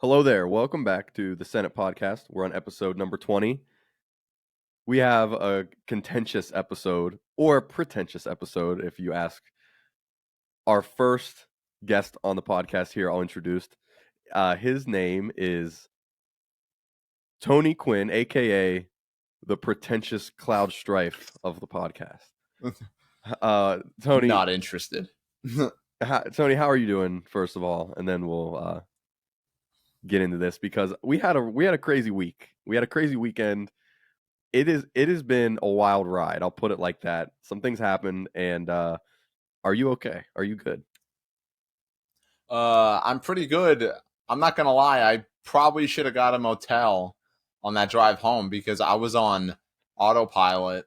Hello there. Welcome back to the Senate podcast. We're on episode number 20. We have a contentious episode or pretentious episode, if you ask. Our first guest on the podcast here, I'll introduce. His name is Tony Quinn, aka the pretentious Cloud Strife of the podcast. Tony, Not interested. Tony, how are you doing? First of all, and then we'll get into this because we had a crazy week. We had a crazy weekend. It has been a wild ride. I'll put it like that. Some things happened, and are you okay? Are you good? I'm pretty good. I'm not gonna lie. I probably should have got a motel on that drive home because I was on autopilot,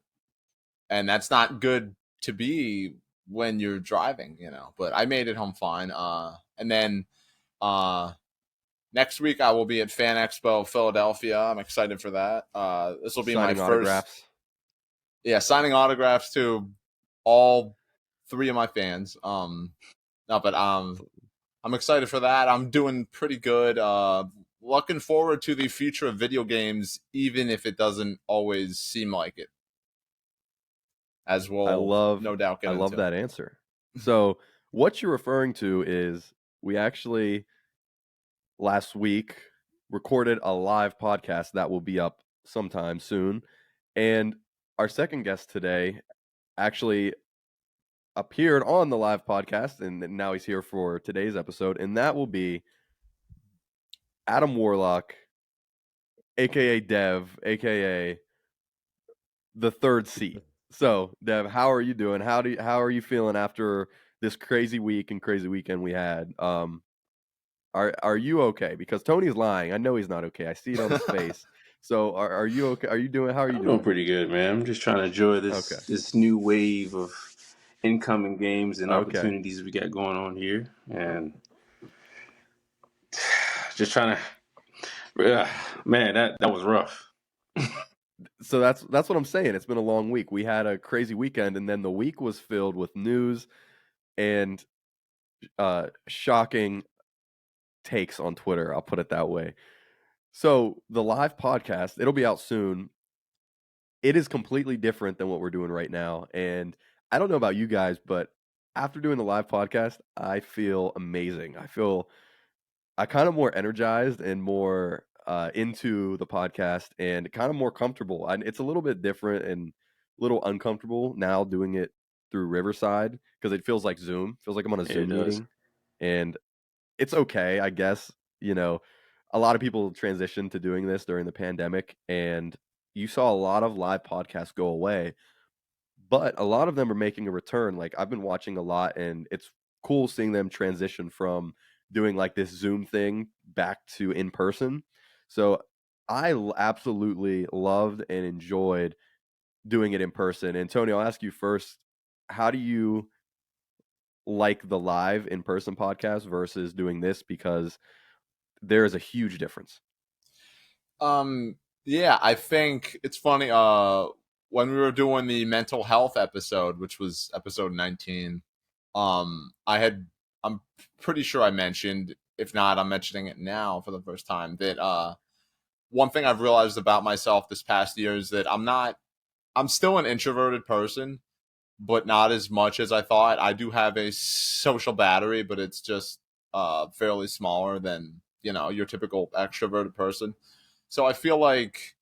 and that's not good to be when you're driving, But I made it home fine. And then next week I will be at Fan Expo Philadelphia. I'm excited for that. This will be Signing my autographs. first. Yeah, signing autographs to all three of my fans. I'm excited for that. I'm doing pretty good. Looking forward to the future of video games, even if it doesn't always seem like it. As we'll no doubt get into. I love that answer. So what you're referring to is we actually last week recorded a live podcast that will be up sometime soon. And our second guest today actually appeared on the live podcast, and now he's here for today's episode, and that will be Adam Warlock, aka Dev, aka the third seat. So, Dev, how are you doing? How are you feeling after this crazy week and crazy weekend we had? Are you okay? Because Tony's lying. I know he's not okay. I see it on his face. So, are you okay? How are you doing? I'm doing pretty good, man. I'm just trying to enjoy this new wave of incoming games and opportunities we got going on here, and just trying to. Man, that was rough. So that's what I'm saying. It's been a long week. We had a crazy weekend, and then the week was filled with news and shocking takes on Twitter. I'll put it that way. So the live podcast, it'll be out soon. It is completely different than what we're doing right now. And I don't know about you guys, but after doing the live podcast, I feel amazing. I kind of more energized and more into the podcast and kind of more comfortable. And it's a little bit different and a little uncomfortable now doing it through Riverside because it feels like Zoom. Feels like I'm on a Zoom meeting. And it's okay, I guess. A lot of people transitioned to doing this during the pandemic, and you saw a lot of live podcasts go away, but a lot of them are making a return. Like I've been watching a lot, and it's cool seeing them transition from doing like this Zoom thing back to in person. So I absolutely loved and enjoyed doing it in person. And Tony, I'll ask you first, how do you like the live in person podcast versus doing this? Because there is a huge difference. Yeah, I think it's funny. When we were doing the mental health episode, which was episode 19, I'm pretty sure I mentioned, if not, I'm mentioning it now for the first time, that one thing I've realized about myself this past year is that I'm still an introverted person, but not as much as I thought. I do have a social battery, but it's just fairly smaller than, your typical extroverted person. So I feel like,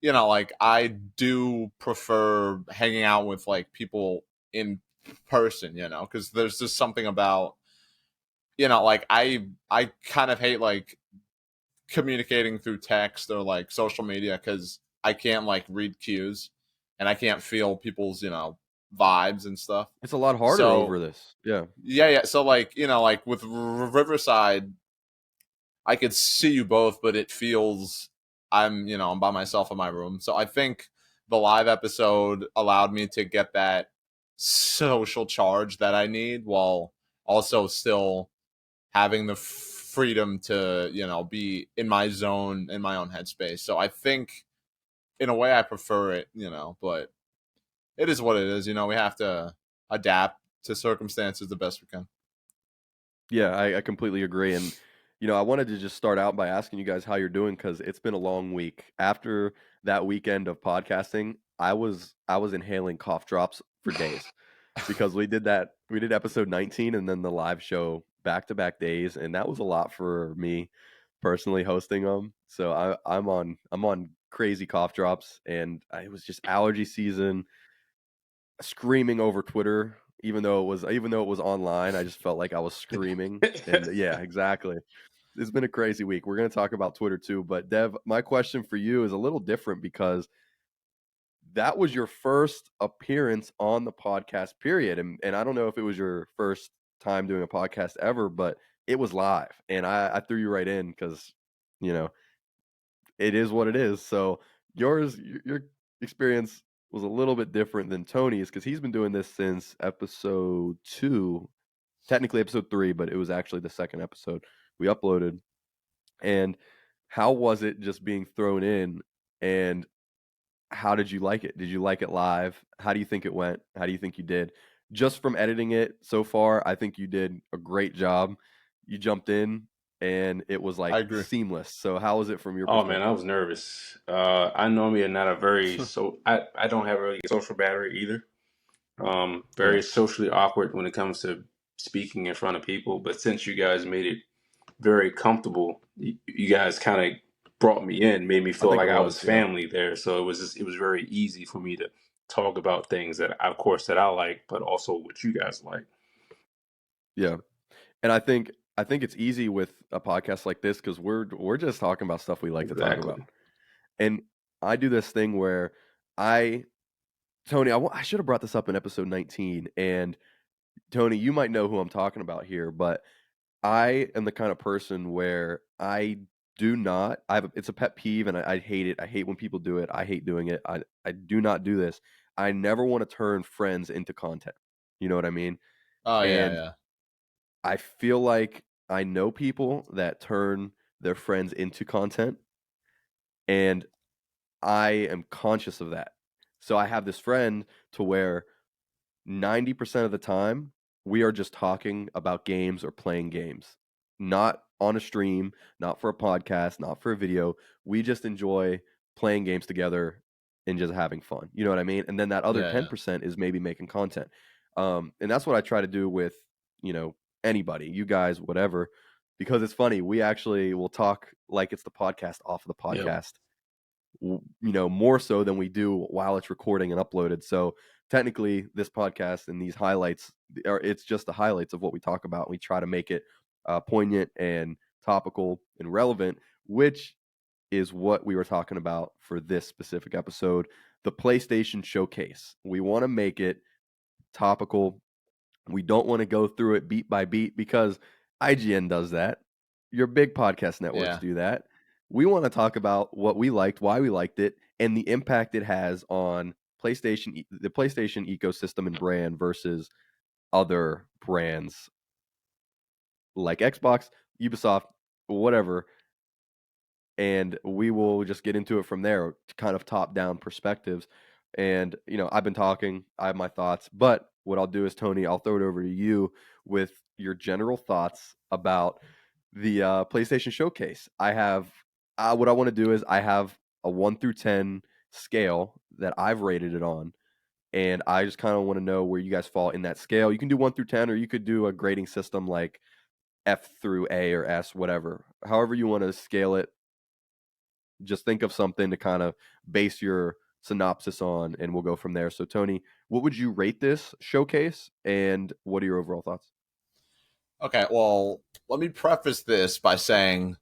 I do prefer hanging out with like people in person, because there's just something about, I kind of hate like communicating through text or like social media because I can't like read cues and I can't feel people's, vibes and stuff. It's a lot harder over this. Yeah. So like, like with Riverside, I could see you both, but it feels I'm by myself in my room. So I think the live episode allowed me to get that social charge that I need while also still having the freedom to, be in my zone, in my own headspace. So I think in a way I prefer it, but it is what it is. We have to adapt to circumstances the best we can. Yeah, I completely agree. And, I wanted to just start out by asking you guys how you're doing because it's been a long week. After that weekend of podcasting, I was inhaling cough drops for days because we did episode 19 and then the live show back to back days, and that was a lot for me personally hosting them. So I'm on crazy cough drops, and it was just allergy season. Screaming over Twitter, even though it was online, I just felt like I was screaming. And yeah, exactly. It's been a crazy week. We're going to talk about Twitter too, but Dev, my question for you is a little different because that was your first appearance on the podcast period, and I don't know if it was your first time doing a podcast ever, but it was live, and I threw you right in because you know it is what it is. So your experience was a little bit different than Tony's because he's been doing this since episode 2, technically episode 3, but it was actually the second episode we uploaded. And how was it just being thrown in? And how did you like it? Did you like it live? How do you think it went? How do you think you did? Just from editing it so far, I think you did a great job. You jumped in and it was I like agree. seamless. So how was it from your Oh man, I perspective? was nervous. I normally am not a very I don't have really a social battery either. Yeah, Very socially awkward when it comes to speaking in front of people. But since you guys made it very comfortable, you guys kind of brought me in, made me I feel think it like I was was. Yeah, family there. So it was very easy for me to talk about things that, of course, that I like, but also what you guys like. yeah. And I think it's easy with a podcast like this because we're just talking about stuff we like to talk Exactly. about. And I do this thing where I Tony, I should have brought this up in episode 19. And Tony, you might know who I'm talking about here, but I am the kind of person where I do not. It's a pet peeve, and I hate it. I hate when people do it. I hate doing it. I do not do this. I never want to turn friends into content. You know what I mean? Oh yeah, And yeah, I feel like I know people that turn their friends into content, and I am conscious of that. So I have this friend to where 90% of the time, we are just talking about games or playing games. Not on a stream, not for a podcast, not for a video. We just enjoy playing games together and just having fun. You know what I mean? And then that other yeah, yeah. 10% is maybe making content. And that's what I try to do with, anybody, you guys, whatever, because it's funny. We actually will talk like it's the podcast off of the Yep. podcast, more so than we do while it's recording and uploaded. So technically, this podcast and these highlights it's just the highlights of what we talk about. We try to make it poignant and topical and relevant, which is what we were talking about for this specific episode, the PlayStation Showcase. We want to make it topical. We don't want to go through it beat by beat because IGN does that. Your big podcast networks Yeah. do that. We want to talk about what we liked, why we liked it, and the impact it has on the PlayStation ecosystem and brand versus other brands like Xbox, Ubisoft, whatever. And we will just get into it from there, kind of top down perspectives. And I've been talking, I have my thoughts, but what I'll do is, Tony, I'll throw it over to you with your general thoughts about the PlayStation Showcase. I have what I want to do is I have a 1 through 10 scale that I've rated it on, and I just kind of want to know where you guys fall in that scale. You can do 1 through 10, or you could do a grading system like F through A or S, whatever. However you want to scale it, just think of something to kind of base your synopsis on, and we'll go from there. So, Tony, what would you rate this showcase, and what are your overall thoughts? Okay, well, let me preface this by saying,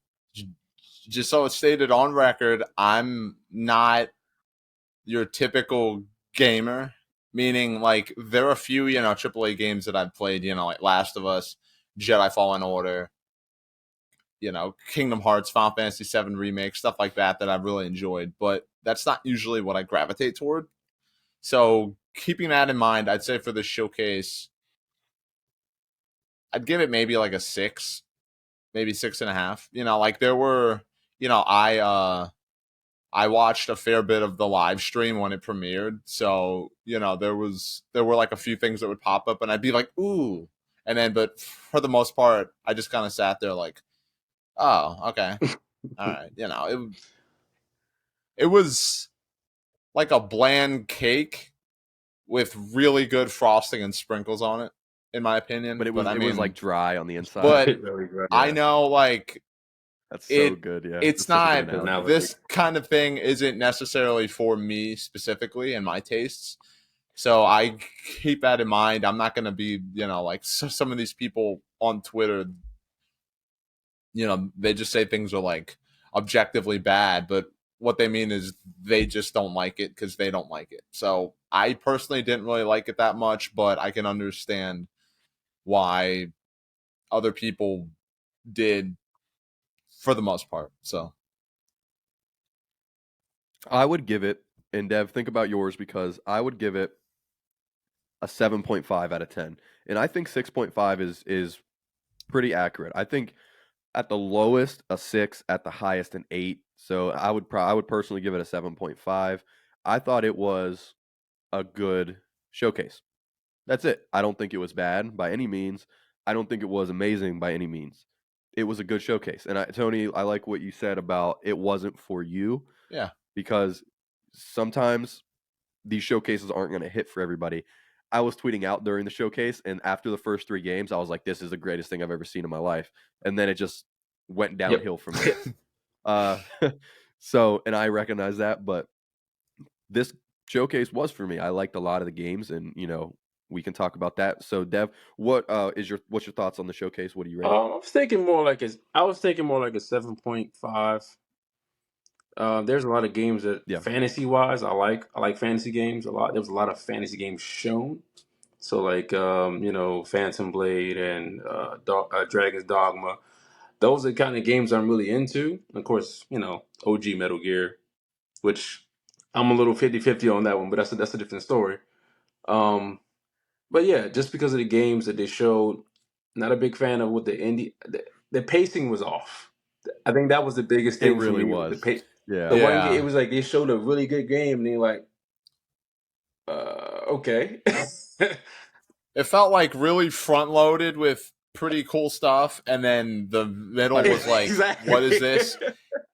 just so it's stated on record, I'm not your typical gamer. Meaning, like, there are a few, AAA games that I've played, like Last of Us, Jedi Fallen Order, Kingdom Hearts, Final Fantasy VII Remake, stuff like that I've really enjoyed. But that's not usually what I gravitate toward. So, keeping that in mind, I'd say for the showcase, I'd give it maybe like a 6, maybe 6.5. Like there were, I watched a fair bit of the live stream when it premiered. So, there were like a few things that would pop up and I'd be like, ooh. And then, but for the most part, I just kind of sat there like, Oh, okay. All right. It was like a bland cake with really good frosting and sprinkles on it, in my But opinion. it But was I it was mean, like dry on the inside. but Really good. I Yeah, know like that's so it. good. Yeah, It's that's such a good not analogy. Analogy. this kind of thing. Isn't necessarily for me specifically and my tastes. So I keep that in mind. I'm not going to be, like some of these people on Twitter, they just say things are like objectively bad, but what they mean is they just don't like it because they don't like it. So I personally didn't really like it that much, but I can understand why other people did for the most part. So I would give it, and Dev, think about yours because I would give it a 7.5 out of 10. And I think 6.5 is pretty accurate. I think at the lowest a 6, at the highest an 8. So I would personally give it a 7.5. I thought it was a good showcase. That's it. I don't think it was bad by any means. I don't think it was amazing by any means. It was a good showcase. And Tony, I like what you said about it wasn't for you yeah, because sometimes these showcases aren't going to hit for everybody. I was tweeting out during the showcase, and after the first 3 games, I was like, "This is the greatest thing I've ever seen in my life." And then it just went Yep. downhill from there. Uh, so, and I recognize that, but this showcase was for me. I liked a lot of the games, and we can talk about that. So, Dev, what's your thoughts on the showcase? What do you rate it? I was thinking more like a 7.5. There's a lot of games that Yeah, fantasy wise, I like fantasy games a lot. There was a lot of fantasy games shown. So like Phantom Blade and Dragon's Dogma. Those are the kind of games I'm really into. Of course, OG Metal Gear, which I'm a little 50-50 on that one, but that's a different story. Um, but yeah, just because of the games that they showed, not a big fan of what the pacing was off. I think that was the biggest it thing for really me. The was. the Yeah, one game, it yeah. was like they showed a really good game, and they're like, okay. It felt like really front loaded with pretty cool stuff, and then the middle was like, Exactly. "What is this?"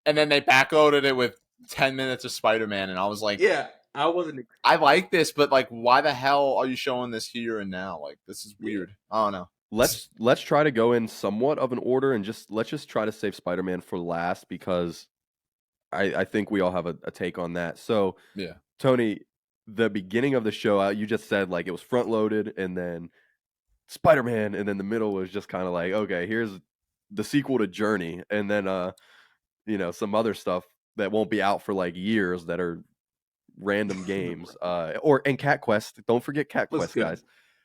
And then they backloaded it with 10 minutes of Spider-Man, and I was like, Yeah, I wasn't. I like this, but like, why the hell are you showing this here and now? Like, this is Yeah, weird. I don't know. let's try to go in somewhat of an order, and let's just try to save Spider-Man for last because I think we all have a take on that. So, Yeah. Tony, the beginning of the show, you just said like it was front loaded, and then Spider-Man, and then the middle was just kind of like, okay, here's the sequel to Journey, and then some other stuff that won't be out for like years that are random games. And Cat Quest. Don't forget Cat looks Quest, good. guys.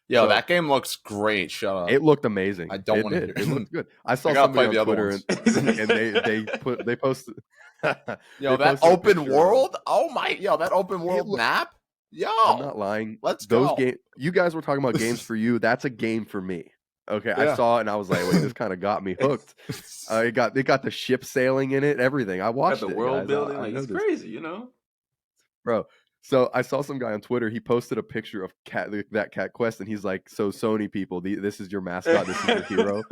Yo, So that game looks great. Shut up. it looked amazing. I don't It want to did. hear It it. looked good. I I saw gotta somebody play on the other Twitter ones. and they posted Yo, they that posted a open picture of world. Oh my. Yo, that open it. world map. I'm Yo, not lying. let's Those go. game you guys were talking about games for you. That's a game for me. Okay, I Yeah. saw it and I was like, wait, this kind of got me hooked. It got the ship sailing in it, everything. I Got the watched it, world guys. I, building, I like know it's this, crazy, bro. So I saw some guy on Twitter. He posted a picture of that Cat Quest, and he's like, "So Sony people, this is your mascot. This is your hero."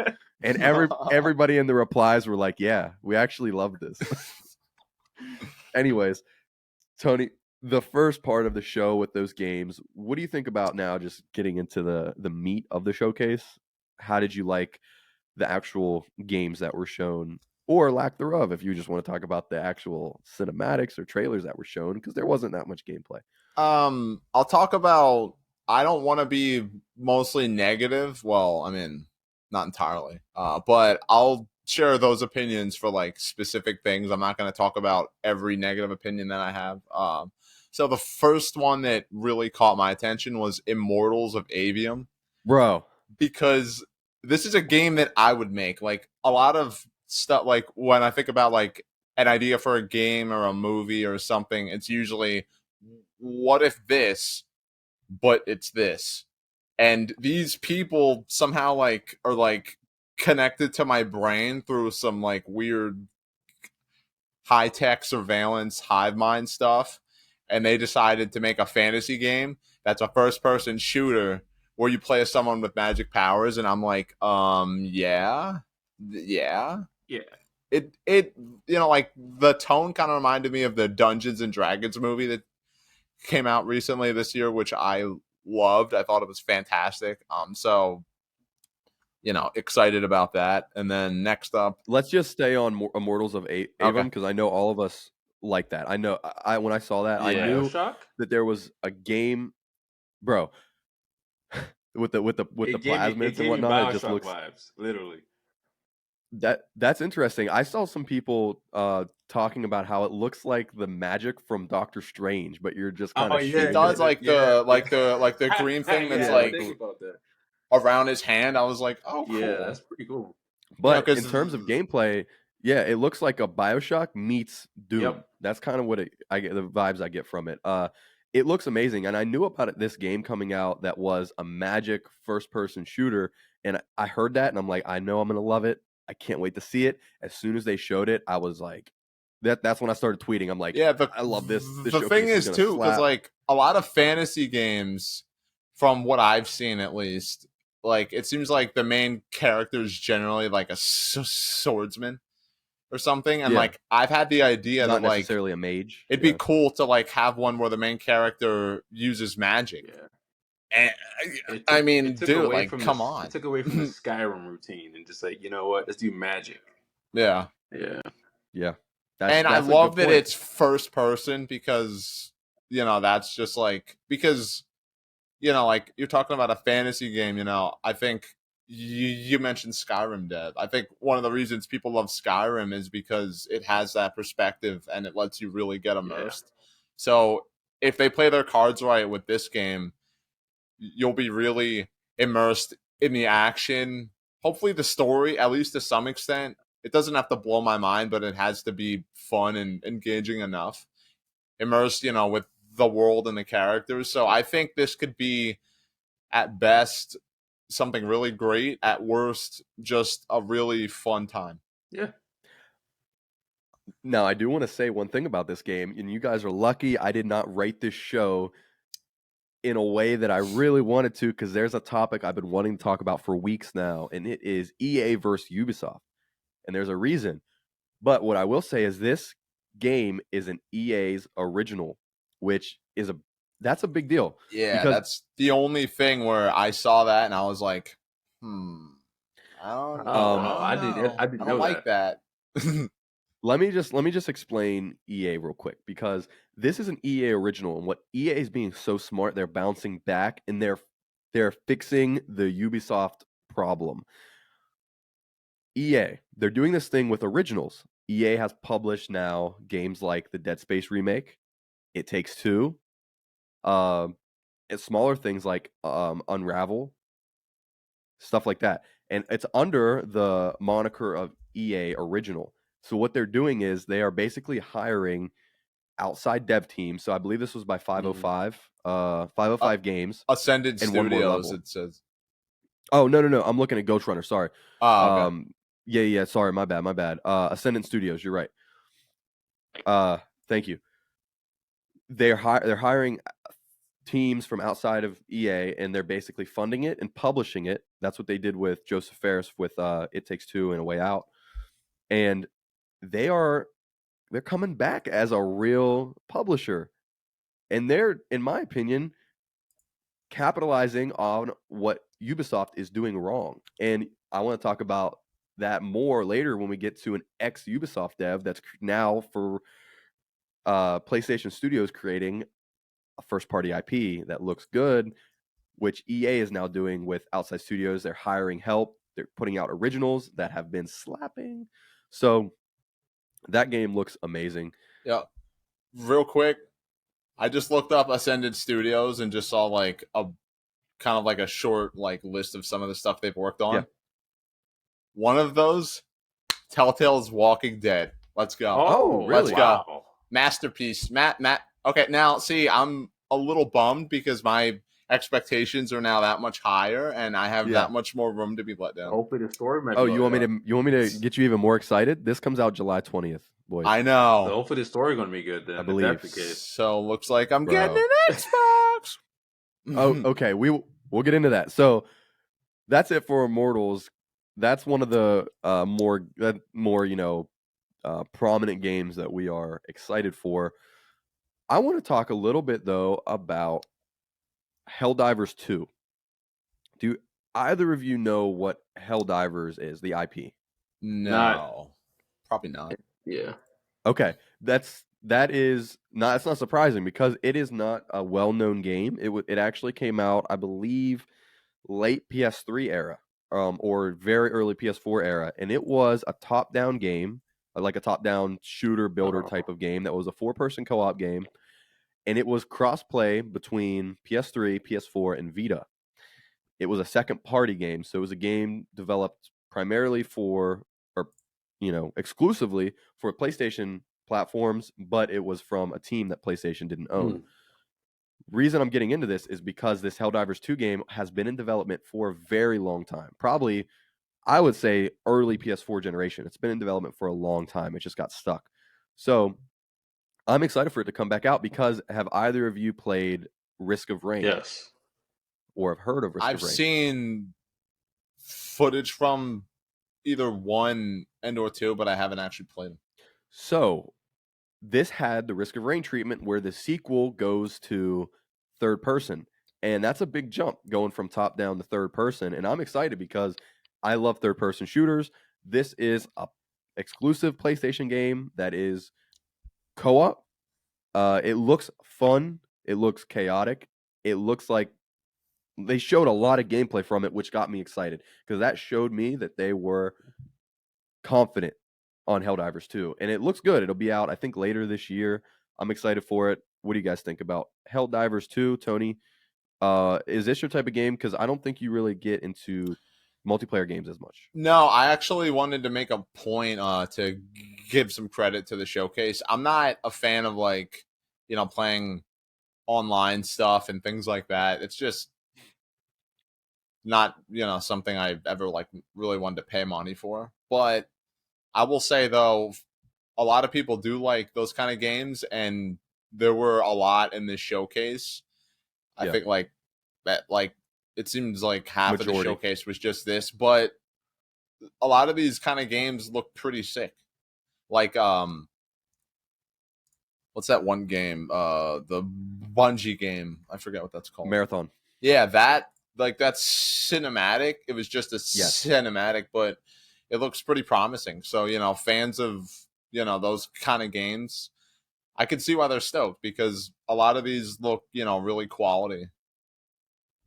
And everybody in the replies were like, "Yeah, we actually love this." Anyways, Tony, the first part of the show with those games, what do you think about now? Just getting into the meat of the showcase. How did you like the actual games that were shown, or lack thereof? If you just want to talk about the actual cinematics or trailers that were shown, because there wasn't that much gameplay. I'll talk about. I don't want to be mostly negative. Well, I mean, not entirely. But I'll share those opinions for like specific things. I'm not going to talk about every negative opinion that I have. So the first one that really caught my attention was Immortals of Avium, Bro, because this is a game that I would make. Like a lot of stuff, like when I think about like an idea for a game or a movie or something, it's usually what if this, but it's this. And these people somehow like are like connected to my brain through some like weird high tech surveillance hive mind stuff. And they decided to make a fantasy game that's a first person shooter where you play as someone with magic powers. And I'm like, yeah, yeah. Yeah. it like the tone kind of reminded me of the Dungeons and Dragons movie that came out recently this year, which I loved. I thought it was fantastic. So excited about that. And then next up, Let's just stay on Immortals of Avon okay, because I know all of us like that. I know I when I saw that, I Yeah. knew Bioshock. that there was a game, bro, with the It gave me plasmids and whatnot. It just Bioshock looks vibes, literally. that's interesting. I saw some people talking about how it looks like the magic from Doctor Strange, but you're just kind Oh of yeah, it shooting does it. like yeah. the green thing that's Yeah, Yeah, I didn't like think like about that. around his hand. I was like, oh, Yeah, that's cool. pretty cool. but in Because terms of gameplay, yeah, it looks like a BioShock meets Yep. Doom. That's kind of what I get the vibes I get from it. It looks amazing, and I knew about this game coming out that was a magic first-person shooter, and I heard that, and I'm like, I know I'm gonna love it. I can't wait to see it. As soon as they showed it, I was like, that's when I started tweeting. I'm like, yeah, I love this. This the thing showcase is is gonna too, because slap. like a lot of fantasy games, from what I've seen at least, like it seems like the main character is generally like a swordsman or something, and Yeah, like I've had the idea not that like necessarily a mage. it'd be Yeah, cool to like have one where the main character uses magic. Yeah. And It I took it mean, took dude, away like, from come this. on. It took away from the Skyrim routine and just like, you know what? Let's do magic. Yeah. Yeah. yeah. And I That's a good love that point. it's first person because, that's just like, because, like you're talking about a fantasy game, I think you mentioned Skyrim, Dev. I think one of the reasons people love Skyrim is because it has that perspective and it lets you really get Yeah. immersed. So if they play their cards right with this game, you'll be really immersed in the action. Hopefully, the story, at least to some extent, it doesn't have to blow my mind, but it has to be fun and engaging enough. Immersed, with the world and the characters. So I think this could be, at best, something really great. At worst, just a really fun time. Yeah. Now, I do want to say one thing about this game, and you guys are lucky I did not write this show in a way that I really wanted to, because there's a topic I've been wanting to talk about for weeks now, and it is EA versus Ubisoft. And there's a reason. But what I will say is this game is an EA's original, which is that's a big deal. Yeah, Because that's the only thing where I saw that and I was like, I don't Oh know. wow. I didn't I don't know like that. let me just explain EA real quick, because this is an EA original, and what EA is being so smart, they're bouncing back and they're fixing the Ubisoft problem. EA, they're doing this thing with originals. EA has published now games like the Dead Space remake, It Takes Two, and smaller things like Unravel, stuff like that. And it's under the moniker of EA Original. So what they're doing is they are basically hiring outside dev teams. So I believe this was by 505, Uh, 505 Games, Ascended and one more Studios, level. it says. Oh no, I'm looking at Ghost Runner. Sorry. Oh, okay. Yeah. Sorry, my bad. Ascendant Studios. You're right. Thank you. They're hiring teams from outside of EA, and they're basically funding it and publishing it. That's what they did with Joseph Ferris with It Takes Two and A Way Out. And they're coming back as a real publisher. And they're, in my opinion, capitalizing on what Ubisoft is doing wrong. And I want to talk about that more later when we get to an ex Ubisoft dev that's now for PlayStation Studios creating a first party IP that looks good, which EA is now doing with outside studios. They're hiring help. They're putting out originals that have been slapping. So that game looks amazing. Yeah. Real quick, I just looked up Ascended Studios and just saw like a kind of like a short like list of some of the stuff they've worked on. Yeah. One of those, Telltale's Walking Dead. Let's go. Oh, really? Let's go. wow. Masterpiece. Matt. Okay, now see, I'm a little bummed because my expectations are now that much higher, and I have that much more room to be let down. Hopefully the story might Oh, be you want good. me to get you even more excited? This comes out July 20th, boys. I So know. hopefully the story gonna be good then. I If believe. that's the case. So looks like I'm Bro. getting an Xbox. Oh, okay. We'll get into that. So that's it for Immortals. That's one of the more prominent games that we are excited for. I want to talk a little bit though about Helldivers 2. Do either of you know what Helldivers is, the IP? Not No, probably not. yeah. Okay, that is not it's not surprising because it is not a well-known game. It actually came out, I believe, late PS3 era, or very early PS4 era, and it was a top-down game, like a top-down shooter builder Oh. type of game that was a four-person co-op game, and it was cross-play between PS3, PS4, and Vita. It was a second-party game, so it was a game developed primarily for, or exclusively for PlayStation platforms, but it was from a team that PlayStation didn't own. Mm. Reason I'm getting into this is because this Helldivers 2 game has been in development for a very long time. Probably, I would say, early PS4 generation. It's been in development for a long time. It just got stuck. So I'm excited for it to come back out because have either of you played Risk of Rain Yes. or have heard of Risk I've of Rain? seen footage from either 1 and or 2, but I haven't actually played them. So this had the Risk of Rain treatment where the sequel goes to third person. And that's a big jump going from top down to third person. And I'm excited because I love third person shooters. This is a exclusive PlayStation game that is co-op. It looks fun. It looks chaotic. It looks like they showed a lot of gameplay from it, which got me excited because that showed me that they were confident on Helldivers 2. And it looks good. It'll be out, I think, later this year. I'm excited for it. What do you guys think about Helldivers 2, Tony? Is this your type of game? Because I don't think you really get into multiplayer games as much. No, I actually wanted to make a point to give some credit to the showcase. I'm not a fan of playing online stuff and things like that. It's just not, something I've ever really wanted to pay money for. But I will say though, a lot of people do like those kind of games, and there were a lot in this showcase. I Yeah. think that it seems like half of the Majority. showcase was just this, but a lot of these kind of games look pretty sick. Like what's that one game? The Bungie game. I forget what that's called. Marathon. Yeah, that's cinematic. It was just a Yes. cinematic, but it looks pretty promising. So, fans of, those kind of games, I can see why they're stoked because a lot of these look, really quality.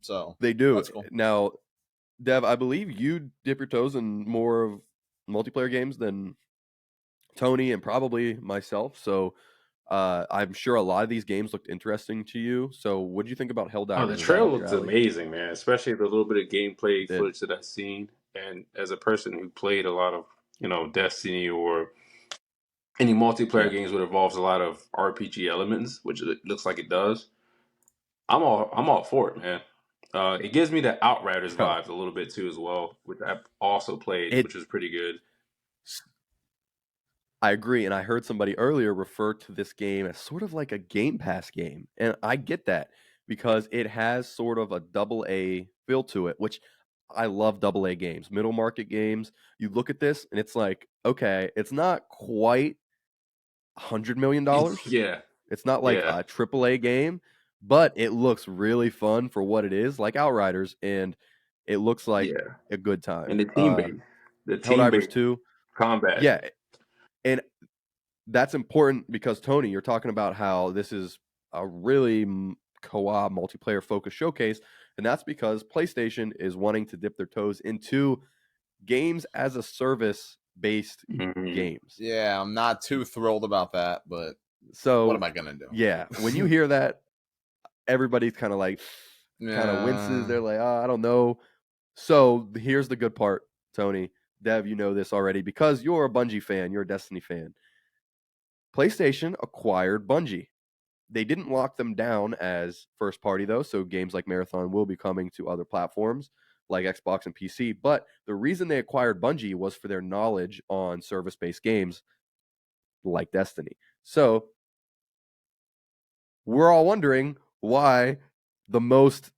So They do. that's cool. Now, Dev, I believe you dip your toes in more of multiplayer games than Tony and probably myself. So I'm sure a lot of these games looked interesting to you. So what do you think about Oh, the Helldivers? Is that trail up your looks alley? amazing, man. Especially the little bit of gameplay Did. footage that I've seen. And as a person who played a lot of, Destiny or any multiplayer Yeah. games that involves a lot of RPG elements, which it looks like it does, I'm all for it, man. It gives me the Outriders Yo, vibes a little bit too as well, which I also played, it which was pretty good. I agree, and I heard somebody earlier refer to this game as sort of like a Game Pass game, and I get that because it has sort of a double A feel to it, which I love double A games, middle market games. You look at this and it's like, okay, it's not quite $100 million. Yeah, It's not like yeah, a triple A game, but it looks really fun for what it is, like Outriders, and it looks like yeah. a good time. And the team Helldivers based 2, combat. yeah, and that's important because Tony, you're talking about how this is a really co-op multiplayer focused showcase, and that's because PlayStation is wanting to dip their toes into games as a service based Mhm. games. Yeah, I'm not too thrilled about that, but what am So, I gonna do? yeah, when you hear that, everybody's kind of winces. Yeah. They're like, oh, I don't know. So here's the good part, Tony. Dev, you know this already because you're a Bungie fan, you're a Destiny fan. PlayStation acquired Bungie. They didn't lock them down as first party though, so games like Marathon will be coming to other platforms like Xbox and PC. But the reason they acquired Bungie was for their knowledge on service-based games like Destiny. So we're all wondering why the most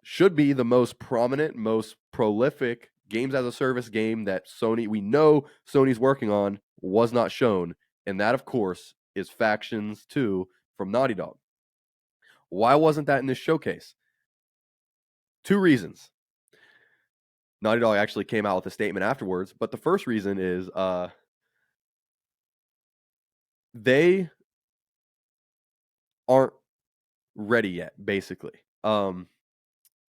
should be the most prominent, most prolific games as a service game that we know Sony's working on was not shown, and that, of course, is Factions 2 from Naughty Dog. Why wasn't that in this showcase? 2 reasons. Naughty Dog actually came out with a statement afterwards, but the first reason is they aren't ready yet, basically.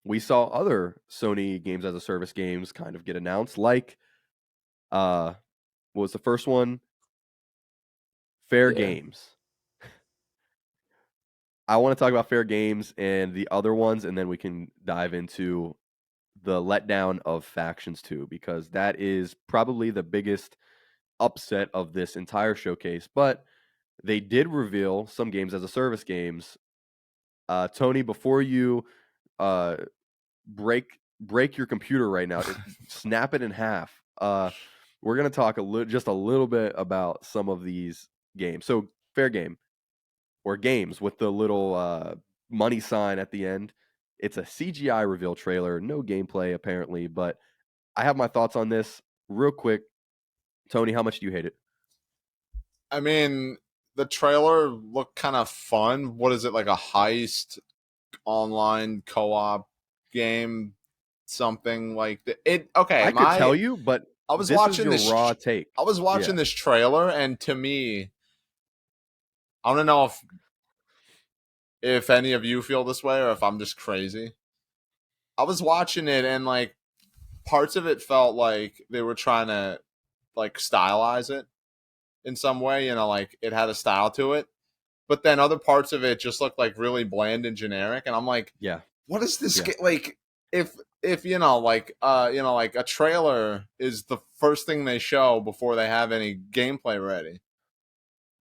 We saw other Sony games as a service games kind of get announced, like what was the first one? Fair Yeah. Games. I want to talk about Fair Games and the other ones, and then we can dive into the letdown of Factions 2, because that is probably the biggest upset of this entire showcase. But they did reveal some games as a service games. Tony, before you break your computer right now, snap it in half. We're gonna talk just a little bit about some of these games. So, Fair Game, or games with the little money sign at the end. It's a CGI reveal trailer, no gameplay apparently, but I have my thoughts on this real quick. Tony, how much do you hate it? I mean, the trailer looked kind of fun. What is it, like a heist online co-op game? Something like that. Okay, I could tell you, but I was this is watching your this. raw take. I was watching Yeah. this trailer, and to me, I don't know if any of you feel this way or if I'm just crazy. I was watching it, and like parts of it felt like they were trying to like stylize it in some way. You know, like it had a style to it. But then other parts of it just looked like really bland and generic, and I'm like, Yeah. what is this? Yeah. Like, if you know, like like a trailer is the first thing they show before they have any gameplay ready,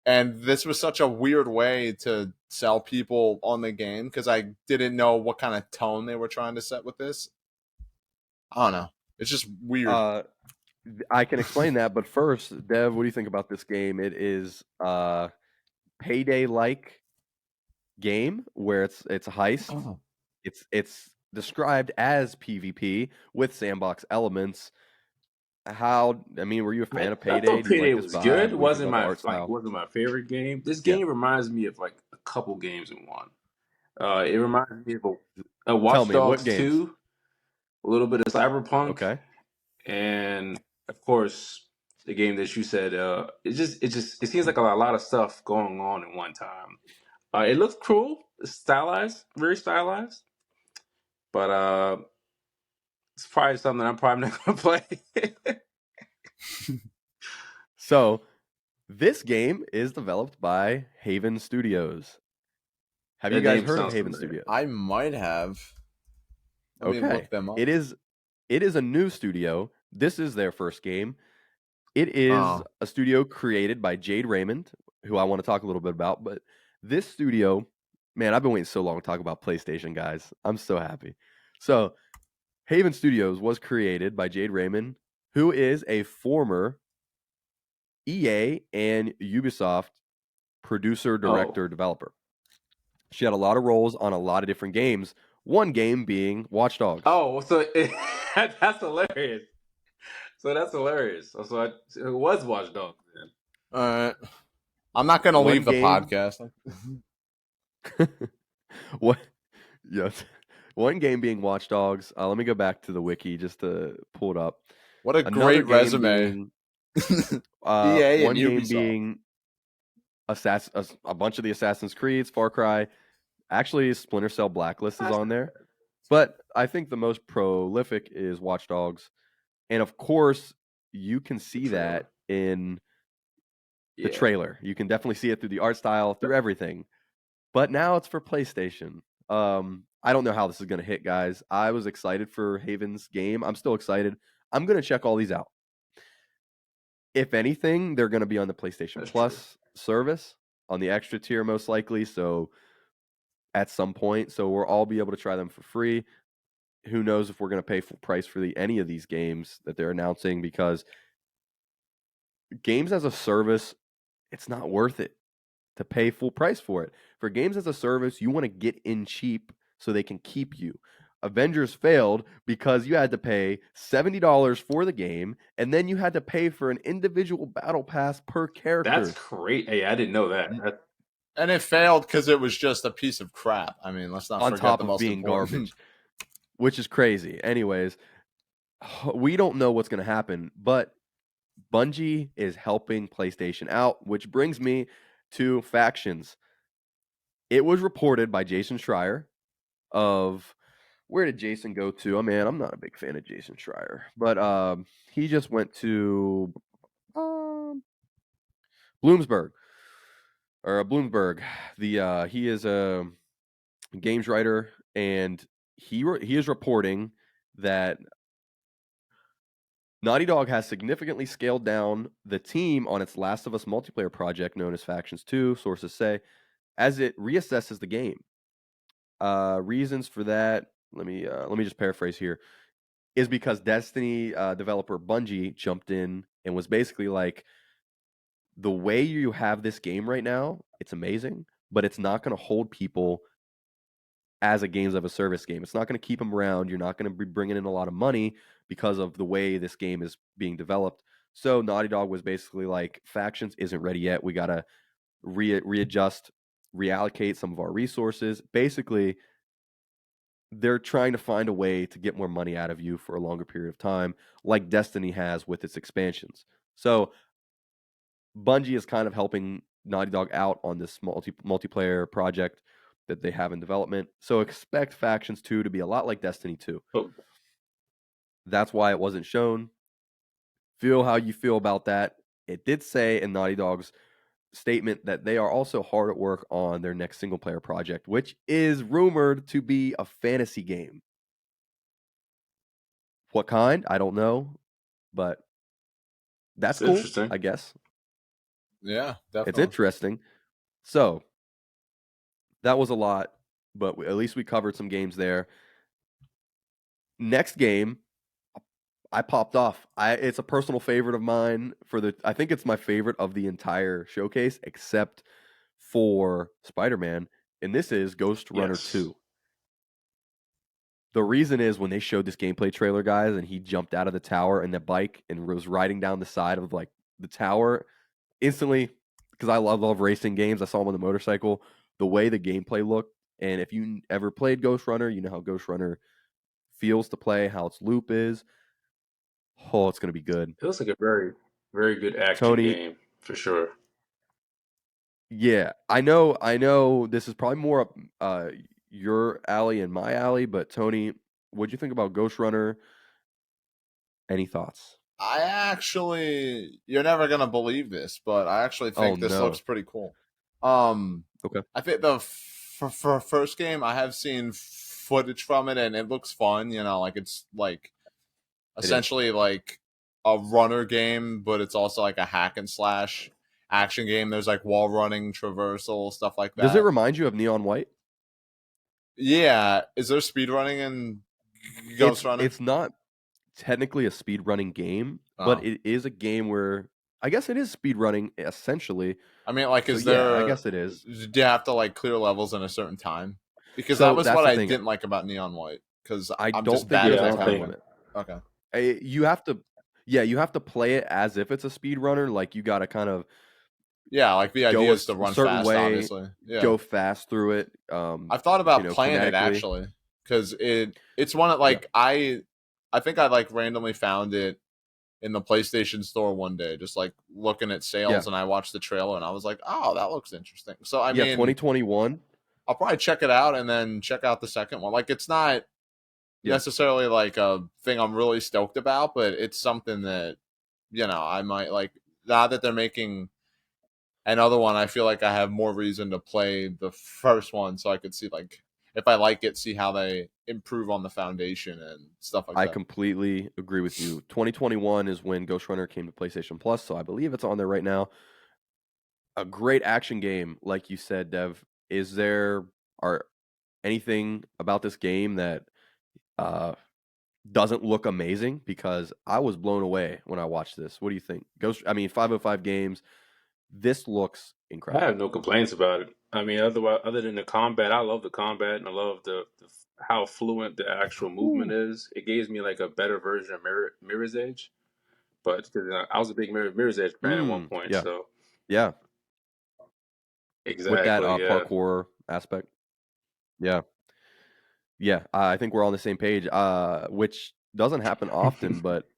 and this was such a weird way to sell people on the game because I didn't know what kind of tone they were trying to set with this. I don't know. It's just weird. I can explain that, but first, Dev, what do you think about this game? It is payday-like game where it's a heist. Oh. It's described as PvP with sandbox elements. Were you a fan of I Payday? thought Do you like Payday this was good. vibe? It What do you think wasn't about the my art style? wasn't my favorite game. This Yeah. game reminds me of like a couple games in one. It reminds me of a Tell Watch me, what Dogs games? 2, a little bit of Cyberpunk, Okay. and of course the game that you said. It seems like a lot of stuff going on at one time. It looks cool, it's stylized, very stylized, but it's probably something I'm probably not gonna play. So, this game is developed by Haven Studios. Have you That guys name heard of sounds Haven familiar. Studios? I might have. Let me Okay. look them up. It is a new studio. This is their first game. It is Oh. a studio created by Jade Raymond, who I want to talk a little bit about. But this studio, man, I've been waiting so long to talk about PlayStation, guys. I'm so happy. So, Haven Studios was created by Jade Raymond, who is a former EA and Ubisoft producer, Oh, director, developer. She had a lot of roles on a lot of different games. One game being Watch Dogs. that's hilarious. So that's hilarious. It was Watch Dogs then. All right. I'm not going to One leave the game. podcast. What? Yes. One game being Watch Dogs. Let me go back to the wiki just to pull it up. What a Another great game resume. being EA and one game Ubisoft. being a bunch of the Assassin's Creeds, Far Cry. Actually, Splinter Cell Blacklist is on there. But I think the most prolific is Watch Dogs. And of course, you can see that in the trailer. You can definitely see it through the art style, through everything. But now it's for PlayStation. I don't know how this is going to hit, guys. I was excited for Haven's game. I'm still excited. I'm going to check all these out. If anything, they're going to be on the PlayStation That's Plus service, on the extra tier most likely. So at some point, so we'll all be able to try them for free. Who knows if we're going to pay full price for any of these games that they're announcing, because games as a service, it's not worth it to pay full price for it. For games as a service, you want to get in cheap so they can keep you. Avengers failed because you had to pay $70 for the game, and then you had to pay for an individual battle pass per That's character great. Hey, I didn't know that. And it failed because it was just a piece of crap. I mean, let's not on forget top the of most being important. garbage, which is crazy. Anyways, we don't know what's going to happen, but Bungie is helping PlayStation out, which brings me to factions. It was reported by Jason Schreier of where did Jason go to? Oh man, I'm not a big fan of Jason Schreier, but he just went to Bloomsburg or Bloomberg. The he is a games writer, and he is reporting that Naughty Dog has significantly scaled down the team on its Last of Us multiplayer project known as Factions 2, sources say, as it reassesses the game. Reasons for that, let me just paraphrase here, is because Destiny developer Bungie jumped in and was basically like, the way you have this game right now, it's amazing, but it's not going to hold people as a games of a service game. It's not going to keep them around. You're not going to be bringing in a lot of money because of the way this game is being developed. So Naughty Dog was basically like, Factions isn't ready yet. We got to readjust, reallocate some of our resources. Basically, they're trying to find a way to get more money out of you for a longer period of time, like Destiny has with its expansions. So Bungie is kind of helping Naughty Dog out on this multiplayer project that they have in development. So expect Factions 2 to be a lot like Destiny 2. Oh, That's why it wasn't shown. Feel how you feel about that. It did say in Naughty Dog's statement that they are also hard at work on their next single player project, which is rumored to be a fantasy game. What kind? I don't know, but that's it's cool, interesting. I guess. Yeah, It's definitely. interesting. So that was a lot, but at least we covered some games there. Next game, I popped off. It's a personal favorite of mine I think it's my favorite of the entire showcase, except for Spider-Man, and this is Ghost Runner Yes. 2. The reason is when they showed this gameplay trailer, guys, and he jumped out of the tower and the bike and was riding down the side of like the tower, instantly, because I love racing games. I saw him on the motorcycle. The way the gameplay looked, and if you ever played Ghost Runner, you know how Ghost Runner feels to play, how its loop is. Oh, it's gonna be good. It looks like a very, very good action Tony, game for sure. yeah, I know this is probably more up your alley and my alley, but Tony, what'd you think about Ghost Runner? Any thoughts? You're never gonna believe this, but I actually Oh think this looks no. pretty cool. Um, Okay. I think the for first game I have seen footage from it, and it looks fun. You know, like it's like It is. essentially like a runner game, but it's also like a hack and slash action game. There's like wall running, traversal, stuff like Does it that. remind you of Neon White? Yeah, is there speed running in It's Ghost Runner? it's not technically a speed running game, but Oh, it is a game where I guess it is speed running essentially. I mean, like, So is yeah, I there? guess it is. Do you have to like clear levels in a certain time? Because that So was that's what the I thing. didn't like about Neon White. Because I I'm don't just think bad there's at Yeah, I a that don't kind of time think. game. limit. Okay. You have to, yeah, you have to play it as if it's a speed runner. Like you got to kind of Yeah, like the idea go is to a run certain fast. way, Obviously, yeah. go fast through it. I've thought about playing it Kinetically. actually because it's one that Yeah, like I think I like randomly found it in the PlayStation store one day, just like looking at yeah, sales, and I watched the trailer and I was like, oh, that looks interesting. So I yeah. mean, 2021. I'll probably check it out and then check out the second one. Like it's not Yeah, necessarily like a thing I'm really stoked about, but it's something that I might like. Now that they're making another one, I feel like I have more reason to play the first one, so I could see like if I like it, see how they improve on the foundation and stuff like I that. completely agree with you. 2021 is when Ghost Runner came to PlayStation Plus, so I believe it's on there right now. A great action game, like you said, Dev. Is there are anything about this game that uh doesn't look amazing? Because I was blown away when I watched this. What do you think? 505 Games, This looks I have incredible. no complaints about it. I mean, other than the combat, I love the combat and I love the how fluent the actual movement Ooh. is. It gives me like a better version of Mirror's Edge, but 'cause, I was a big Mirror's Edge fan at one point, Yeah, so yeah, with that exactly, yeah. parkour aspect. Yeah, yeah. I think we're on the same page. Which doesn't happen often, but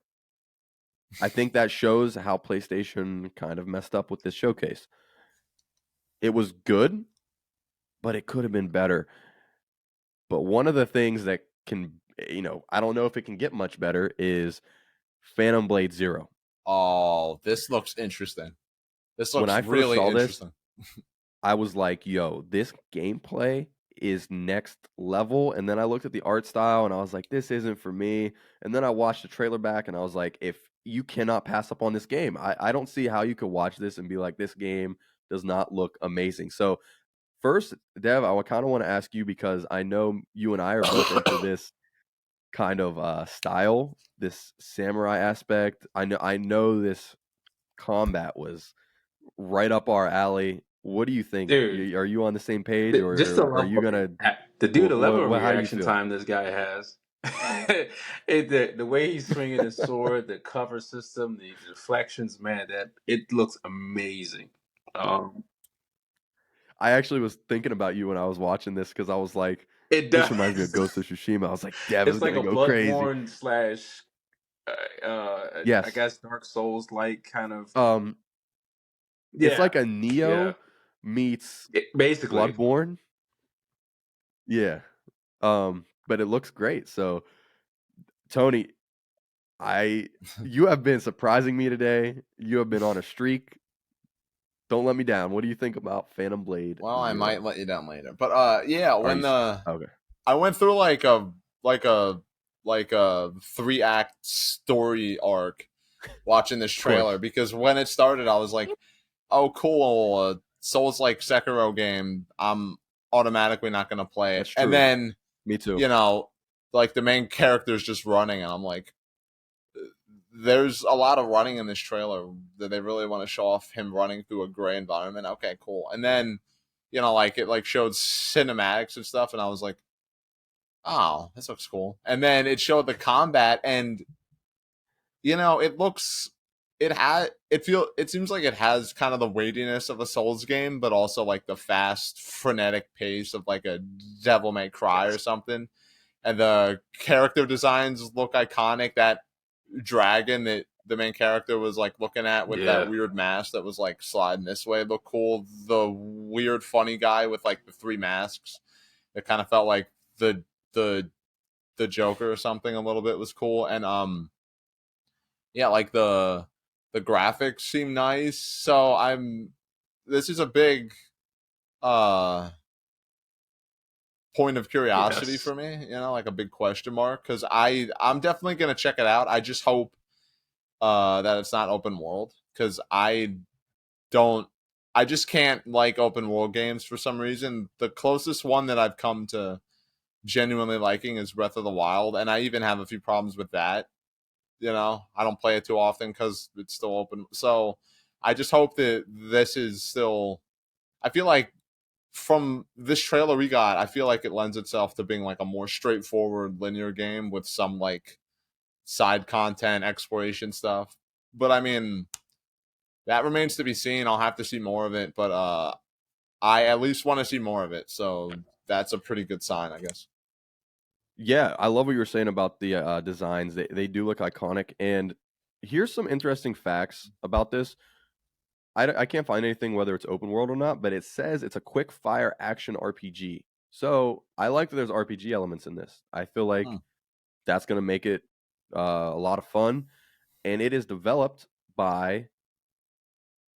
I think that shows how PlayStation kind of messed up with this showcase. It was good, but it could have been better. But one of the things that can, I don't know if it can get much better is Phantom Blade Zero. Oh, this looks interesting. This When looks I first really saw this, interesting. I was like, yo, this gameplay is next level. And then I looked at the art style and I was like, this isn't for me. And then I watched the trailer back and I was like, if you cannot pass up on this game, I don't see how you could watch this and be like, this game does not look amazing. So, first, Dev, I kind of want to ask you because I know you and I are both into this kind of style, this samurai aspect. I know this combat was right up our alley. What do you think? Dude, Are you on the same page, just the or are level you of gonna? the level of How do you reaction feel? time this guy has. The way he's swinging his sword, the cover system, the deflections, man, that it looks amazing. Um, I actually was thinking about you when I was watching this because I was like, it this reminds me of does. Ghost of Tsushima. I was like, Dev is It's like gonna a go crazy. Bloodborne slash, I Yes. guess Dark Souls like kind of. Um, it's Yeah, like a yeah, Neo meets basically. Bloodborne. Yeah. But it looks great. So, Tony, I you have been surprising me today. You have been on a streak. Don't let me down. What do you think about Phantom Blade Well, I might Zero? let you down later. But yeah, Are when you okay? I went through like a like a 3-act story arc watching this Of trailer course, because when it started I was like, "Oh cool, Souls like Sekiro game. I'm automatically not going to play it." that's And true. then, Me too. you know, like the main character is just running and I'm like, there's a lot of running in this trailer that they really want to show off him running through a gray environment. Okay, cool. And then, like it like showed cinematics and stuff, and I was like, oh, this looks cool. And then it showed the combat, and it looks, it seems like it has kind of the weightiness of a Souls game, but also like the fast, frenetic pace of like a Devil May Cry or Yes. something. And the character designs look iconic. That dragon that the main character was like looking at with that Yeah. weird mask that was like sliding this way looked cool. The weird funny guy with like the 3 masks that kind of felt like the the the Joker or something a little bit was cool. And yeah, like the graphics seem nice. So this is a big uh point of curiosity Yes. for me, like a big question mark, because I'm definitely gonna check it out. I just hope that it's not open world, because don't I just can't like open world games for some reason. The closest one that I've come to genuinely liking is Breath of the Wild, and I even have a few problems with that. I don't play it too often because it's still open. So I just hope that this is still. I feel like from this trailer we got, I feel like it lends itself to being like a more straightforward linear game with some like side content, exploration stuff. But I mean, that remains to be seen. I'll have to see more of it, but I at least want to see more of it. So that's a pretty good sign, I guess. Yeah, I love what you were saying about the designs. They do look iconic. And here's some interesting facts about this. I can't find anything whether it's open world or not, but it says it's a quick fire action RPG. So I like that there's RPG elements in this. I feel Hmm. like that's going to make it a lot of fun. And it is developed by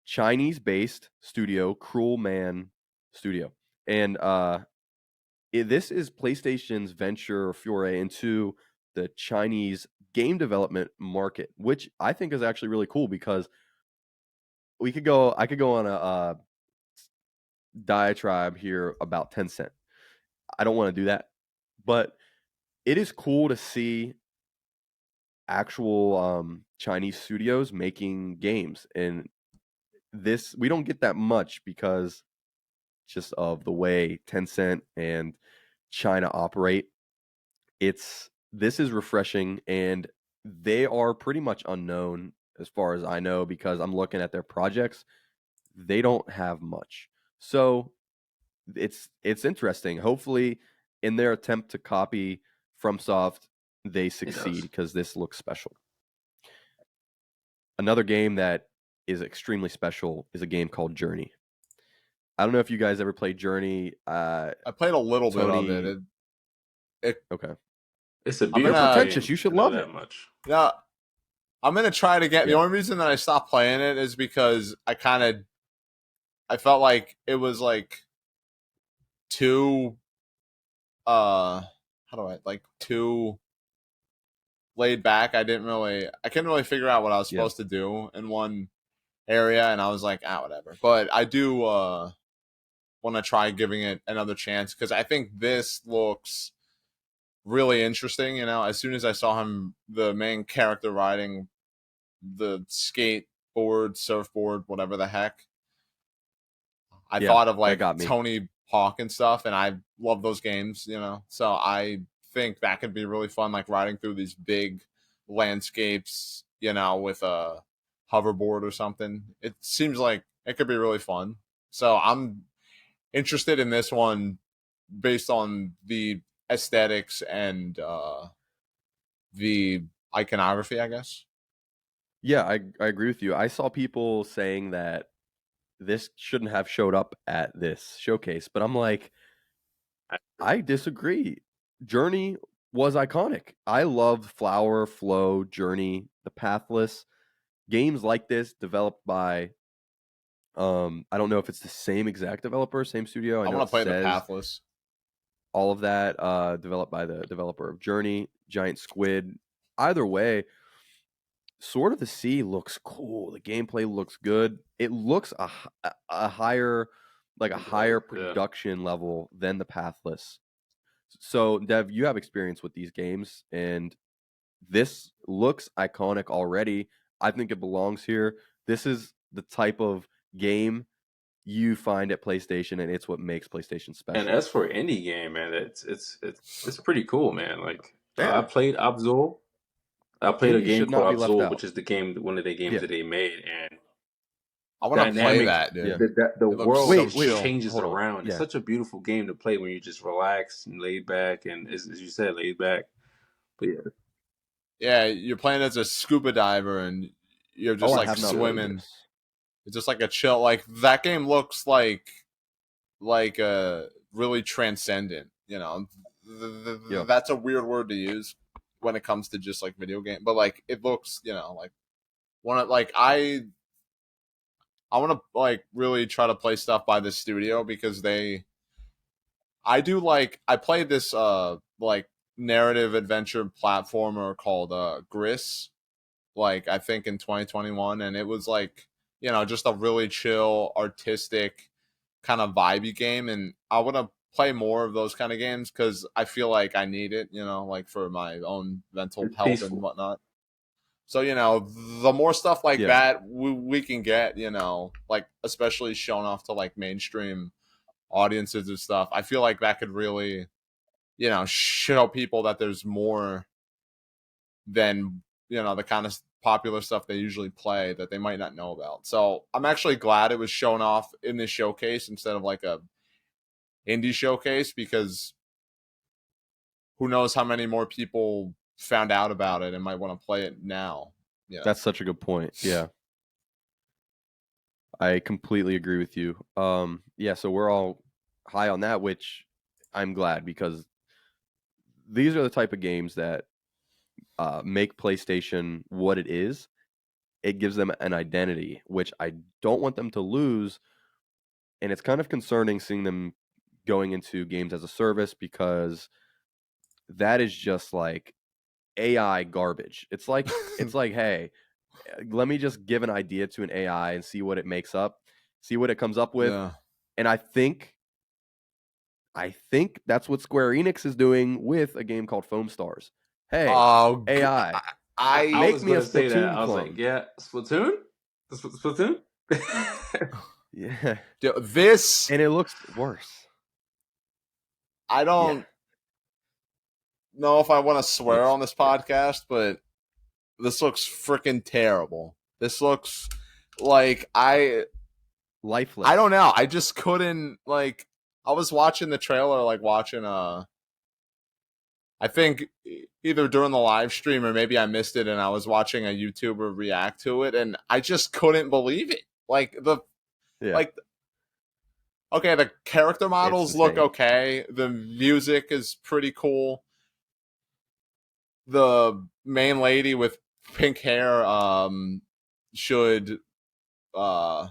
Chinese-based studio Cruel Man Studio. And this is PlayStation's venture or foray into the Chinese game development market, which I think is actually really cool because I could go on a diatribe here about Tencent. I don't want to do that, but it is cool to see actual Chinese studios making games, and this we don't get that much because just of the way Tencent and China operate. This is refreshing, and they are pretty much unknown as far as I know because I'm looking at their projects. They don't have much. So it's interesting. Hopefully, in their attempt to copy FromSoft, they succeed because this looks special. Another game that is extremely special is a game called Journey. I don't know if you guys ever played Journey. I played a little Tony, bit of it. Okay. It's a You're beautiful pretentious. game. You should I know love that it. much. Yeah, I'm gonna try to get. Yeah. The only reason that I stopped playing it is because I felt like it was like too too laid back. I couldn't really figure out what I was supposed to do in one area, and I was like, whatever. But I do want to try giving it another chance because I think this looks really interesting. As soon as I saw him, the main character riding the skateboard, surfboard, whatever the heck, I thought of like Tony Hawk and stuff, and I love those games, So I think that could be really fun, like riding through these big landscapes, with a hoverboard or something. It seems like it could be really fun. So I'm interested in this one based on the aesthetics and the iconography, I guess. Yeah, I agree with you. I saw people saying that this shouldn't have showed up at this showcase, but I'm like, I disagree. Journey was iconic. I loved Flower, Flow, Journey, The Pathless. Games like this developed by I don't know if it's the same exact developer, same studio. I want to play The Pathless. All of that developed by the developer of Journey, Giant Squid. Either way, Sword of the Sea looks cool. The gameplay looks good. It looks a higher production level than the Pathless. So, Dev, you have experience with these games, and this looks iconic already. I think it belongs here. This is the type of game you find at PlayStation, and it's what makes PlayStation special. And as for indie game, man, it's pretty cool, man. Like I played Abzul. I played a game called Abzul, which is one of the games that they made, and I want to play that, dude. The world so changes around. It's such a beautiful game to play when you just relax and laid back, and as you said, laid back. But yeah, you're playing as a scuba diver, and you're just swimming. It's just like a chill. Like that game looks like really transcendent. That's a weird word to use when it comes to just like video game, but like it looks, like I want to like really try to play stuff by this studio because I played this like narrative adventure platformer called Gris, like I think in 2021, and it was like just a really chill artistic kind of vibey game, and I want to play more of those kind of games because I feel like I need it, like for my own mental health and whatnot. So, the more stuff like that we can get, like especially shown off to like mainstream audiences and stuff, I feel like that could really, show people that there's more than, the kind of popular stuff they usually play that they might not know about. So I'm actually glad it was shown off in this showcase instead of like a indie showcase, because who knows how many more people found out about it and might want to play it now. Yeah, that's such a good point. Yeah, I completely agree with you. So we're all high on that, which I'm glad, because these are the type of games that make PlayStation what it is. It gives them an identity, which I don't want them to lose. And it's kind of concerning seeing them going into games as a service, because that is just like AI garbage. It's like hey, let me just give an idea to an AI and see what it makes up, see what it comes up with. Yeah. And I think that's what Square Enix is doing with a game called Foam Stars. Hey, AI, I make was me a Splatoon Splatoon clone. I was like, yeah, Splatoon? Splatoon? Yeah, This and it looks worse. I Yeah, don't know if I want to it swear looks on this worse. podcast, but this looks freaking terrible. This looks like I Lifeless. don't know. I just couldn't like. I was watching the trailer, like watching I think either during the live stream or maybe I missed it, and I was watching a YouTuber react to it, and I just couldn't believe it. Yeah, Like okay, the character it's models look insane. okay. The music is pretty cool. The main lady with pink hair should uh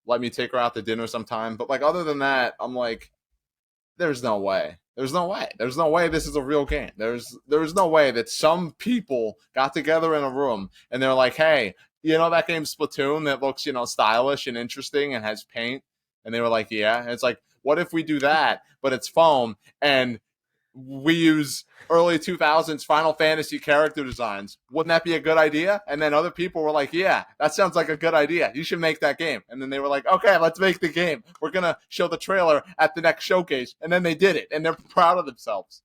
let me take her out to dinner sometime. But like other than that, I'm like, there's no way. There's no way. There's no way this is a real game. There's no way that some people got together in a room and they're like, hey, you know that game Splatoon that looks, stylish and interesting and has paint? And they were like, yeah. And it's like, what if we do that, but it's foam and we use early 2000s Final Fantasy character designs. Wouldn't that be a good idea? And then other people were like, yeah, that sounds like a good idea. You should make that game. And then they were like, okay, let's make the game. We're going to show the trailer at the next showcase. And then they did it. And they're proud of themselves.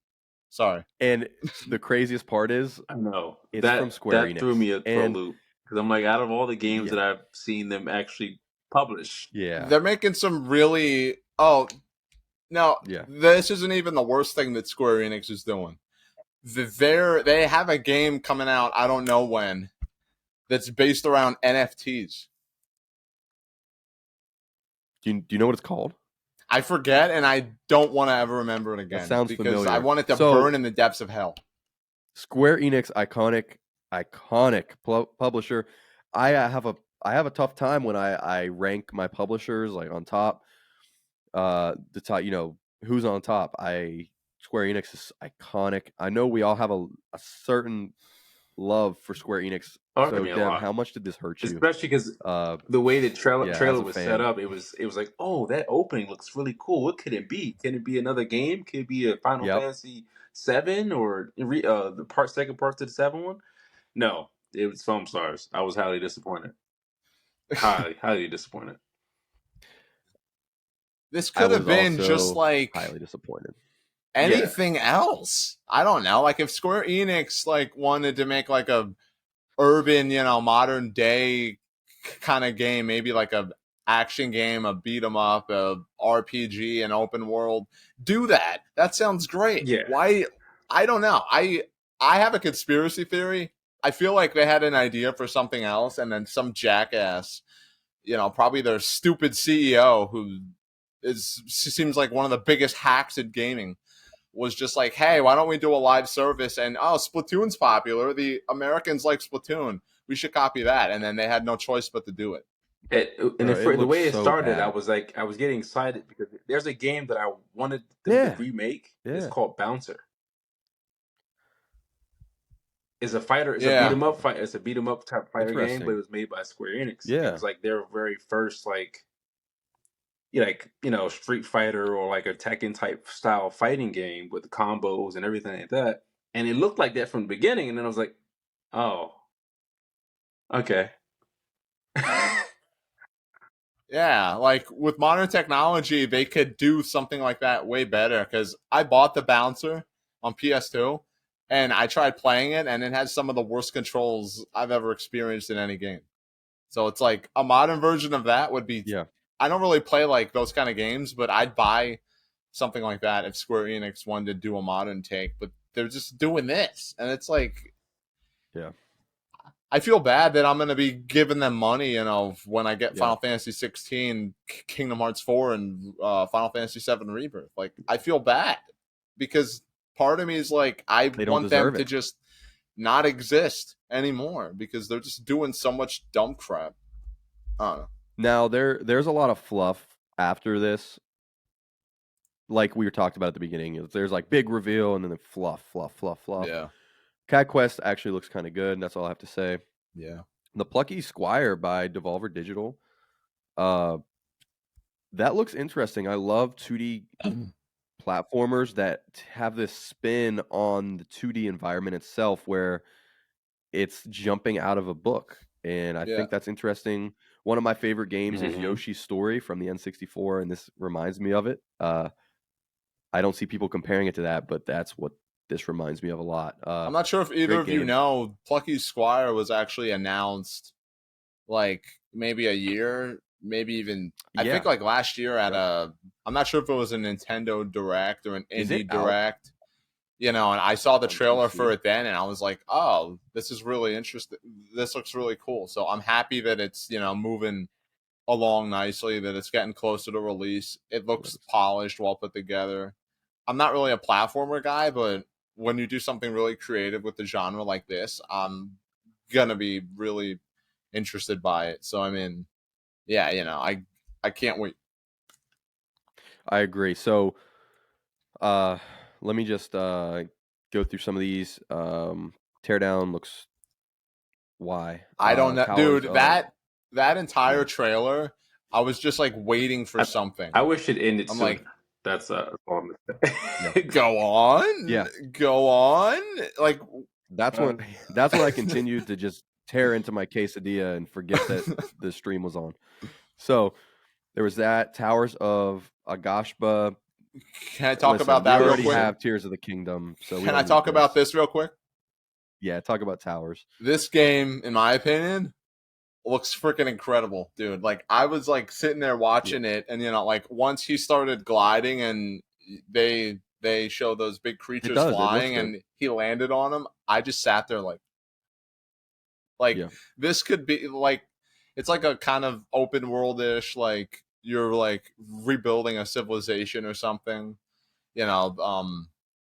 Sorry. And the craziest part is I know it's from that Square that threw Enix, me for a and loop because I'm like, out of all the games that yeah, I've seen them actually publish, yeah, They're making some really. Oh, no, yeah. this isn't even the worst thing that Square Enix is doing. They have a game coming out, I don't know when, that's based around NFTs. Do you know what it's called? I forget, and I don't want to ever remember it That again sounds because I familiar. want it to So burn in the depths of hell. Square Enix, iconic publisher. I have a tough time when I rank my publishers like on top. The top, who's on top. Square Enix is iconic. I know we all have a certain love for Square Enix. bothered So me a Dem, lot, how much did this hurt you? especially because Uh, the way the trailer yeah, as trailer a was set fan. up, it was like, oh, that opening looks really cool. What could it be? Can it be another game? Could it be a Final Yep. Fantasy 7 or the second part to the 7 one? No, it was Foam Stars. I was highly disappointed. Highly disappointed. This I could have was been just also like highly disappointed. Yeah, anything else. I don't know. Like if Square Enix like wanted to make like a urban, modern day kind of game, maybe like a action game, a beat 'em up, a RPG, an open world, do that. That sounds great. yeah. Why? I don't know. I have a conspiracy theory. I feel like they had an idea for something else, and then some jackass, probably their stupid CEO, who seems like one of the biggest hacks at gaming, was just like, hey, why don't we do a live service? And Splatoon's popular. The Americans like Splatoon. We should copy that. And then they had no choice but to do it. And Bro, it the looks way it so started, bad. I was getting excited because there's a game that I wanted them to Yeah, remake. It's yeah. called Bouncer. It's a fighter. It's a beat Yeah. 'em up fight. It's a beat 'em up type fighter game, but it Interesting. was made by Square Enix. It Yeah, was like their very first Street Fighter or like a Tekken type style fighting game with the combos and everything like that. And it looked like that from the beginning, and then I was like, oh, okay. Yeah. Like with modern technology, they could do something like that way better. Because I bought the Bouncer on PS2 and I tried playing it, and it has some of the worst controls I've ever experienced in any game. So it's like a modern version of that would be. yeah, I don't really play like those kind of games, but I'd buy something like that if Square Enix wanted to do a modern take. But they're just doing this, and it's like yeah, I feel bad that I'm going to be giving them money, when I get yeah. Final Fantasy 16, Kingdom Hearts 4, and Final Fantasy 7 Rebirth. Like I feel bad because part of me is like I They don't want them deserve to it. just not exist anymore because they're just doing so much dumb crap. I don't know. Now there's a lot of fluff after this, like we were talked about at the beginning. There's like big reveal and then the fluff, fluff, fluff, fluff. Yeah. Cat Quest actually looks kind of good, and that's all I have to say. Yeah. The Plucky Squire by Devolver Digital, uh, that looks interesting. I love 2D platformers that have this spin on the 2D environment itself, where it's jumping out of a book, and I Yeah. think that's interesting. one of my favorite games is Mhm. Yoshi's Story from the N64, and this reminds me of it. I don't see people comparing it to that, but that's what this reminds me of a lot. I'm not sure if either Great of you game. know, Plucky Squire was actually announced like maybe a year, maybe even I think Yeah. like last year at Yep. I'm not sure if it was a Nintendo Direct or an Is it Indie out Direct. You know, and I saw the on trailer for PC? it then, and I was like, "Oh, this is really interesting. This looks really cool." So I'm happy that it's moving along nicely. That it's getting closer to release. It looks polished, well put together. I'm not really a platformer guy, but when you do something really creative with the genre like this, I'm gonna be really interested by it. So I mean, yeah, I can't wait. I agree. So, uh, let me just go through some of these. Teardown looks why. I don't know, Towers dude. of That entire yeah. trailer, I was just like waiting for I something. wish it ended I'm sooner. like, That's all I'm gonna Yeah. say. go on, Yeah. go on. Like, That's when Uh, that's when I continued to just tear into my quesadilla and forget that the stream was on. So there was that. Towers of Agashba. can I talk Listen, about we that real already quick? have Tears of the Kingdom, so we Can I don't need talk about this. this real quick? Yeah, talk about Towers. This game, in my opinion, looks freaking incredible, dude. Like I was like sitting there Yeah. watching it, and like once he started gliding, and they show those big It creatures does. It looks flying, good. and he landed on them. I just sat there like Yeah. this could be like it's like a kind of open worldish like you're like rebuilding a civilization or something, you know.